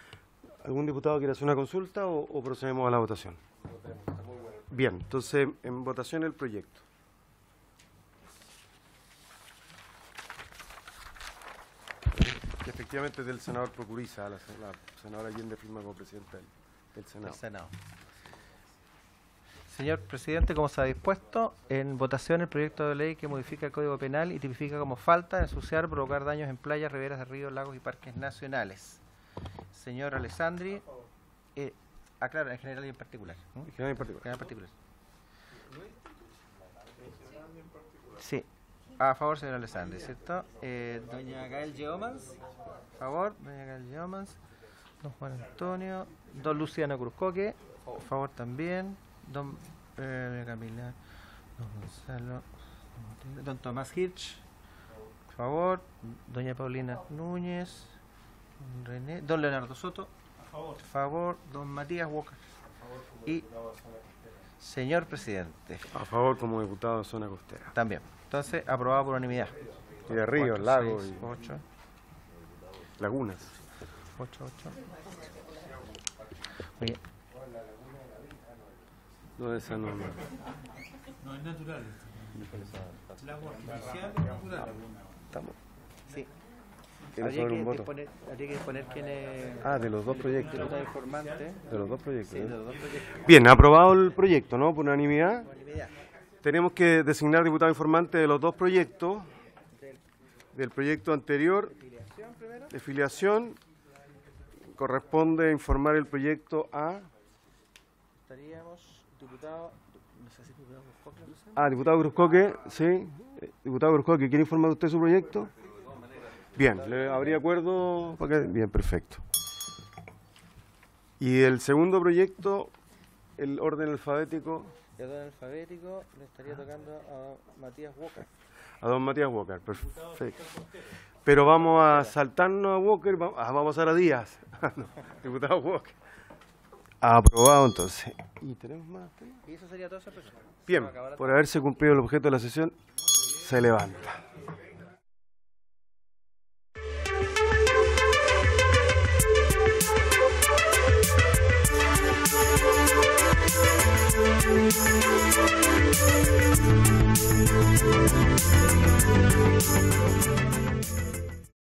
¿Algún diputado quiere hacer una consulta o procedemos a la votación? Bien, entonces, en votación el proyecto. Que efectivamente es del senador Procuriza, la senadora Allende firma como presidenta del Senado. Señor presidente, como se ha dispuesto, en votación el proyecto de ley que modifica el Código Penal y tipifica como falta ensuciar, provocar daños en playas, riberas de ríos, lagos y parques nacionales. Señor Alessandri, claro, en general y en particular. En general y en particular. En particular. Sí, a favor, señor Alessandri, ¿cierto? Doña Gael Geomans, a favor, doña Gael Geomans, don Juan Antonio, don Luciano Cruzcoque, a favor también, don Camila, don Gonzalo, don Tomás Hirsch, por favor, doña Paulina Núñez, René, don Leonardo Soto, por favor, don Matías Walker y señor presidente. A favor como diputado de zona costera. También. Entonces, aprobado por unanimidad. Y de ríos, lagos, 8, lagunas. 8. Oye. No, esa no. No es natural. Lago artificial es natural. Estamos. Sí. Habría que poner quién es. Ah, de los dos proyectos. De los dos proyectos. Sí, de los dos proyectos. Bien, aprobado el proyecto, ¿no? Por unanimidad. Tenemos que designar diputado informante de los dos proyectos. Del proyecto anterior, de filiación, corresponde informar el proyecto a... Estaríamos, diputado... No sé si diputado Gruscoque, no sé. Ah, diputado Gruscoque, sí. Diputado Gruscoque, ¿quiere informar usted su proyecto? Bien, ¿habría acuerdo? Bien, perfecto. Y el segundo proyecto, el orden alfabético... El orden alfabético le estaría tocando a Matías Walker. A don Matías Walker, perfecto. Pero vamos a saltarnos a Walker, vamos a pasar a Díaz. No, diputado Walker. Aprobado entonces. ¿Y tenemos más? Y eso sería todo, esa persona. Bien, por haberse cumplido el objeto de la sesión, se levanta.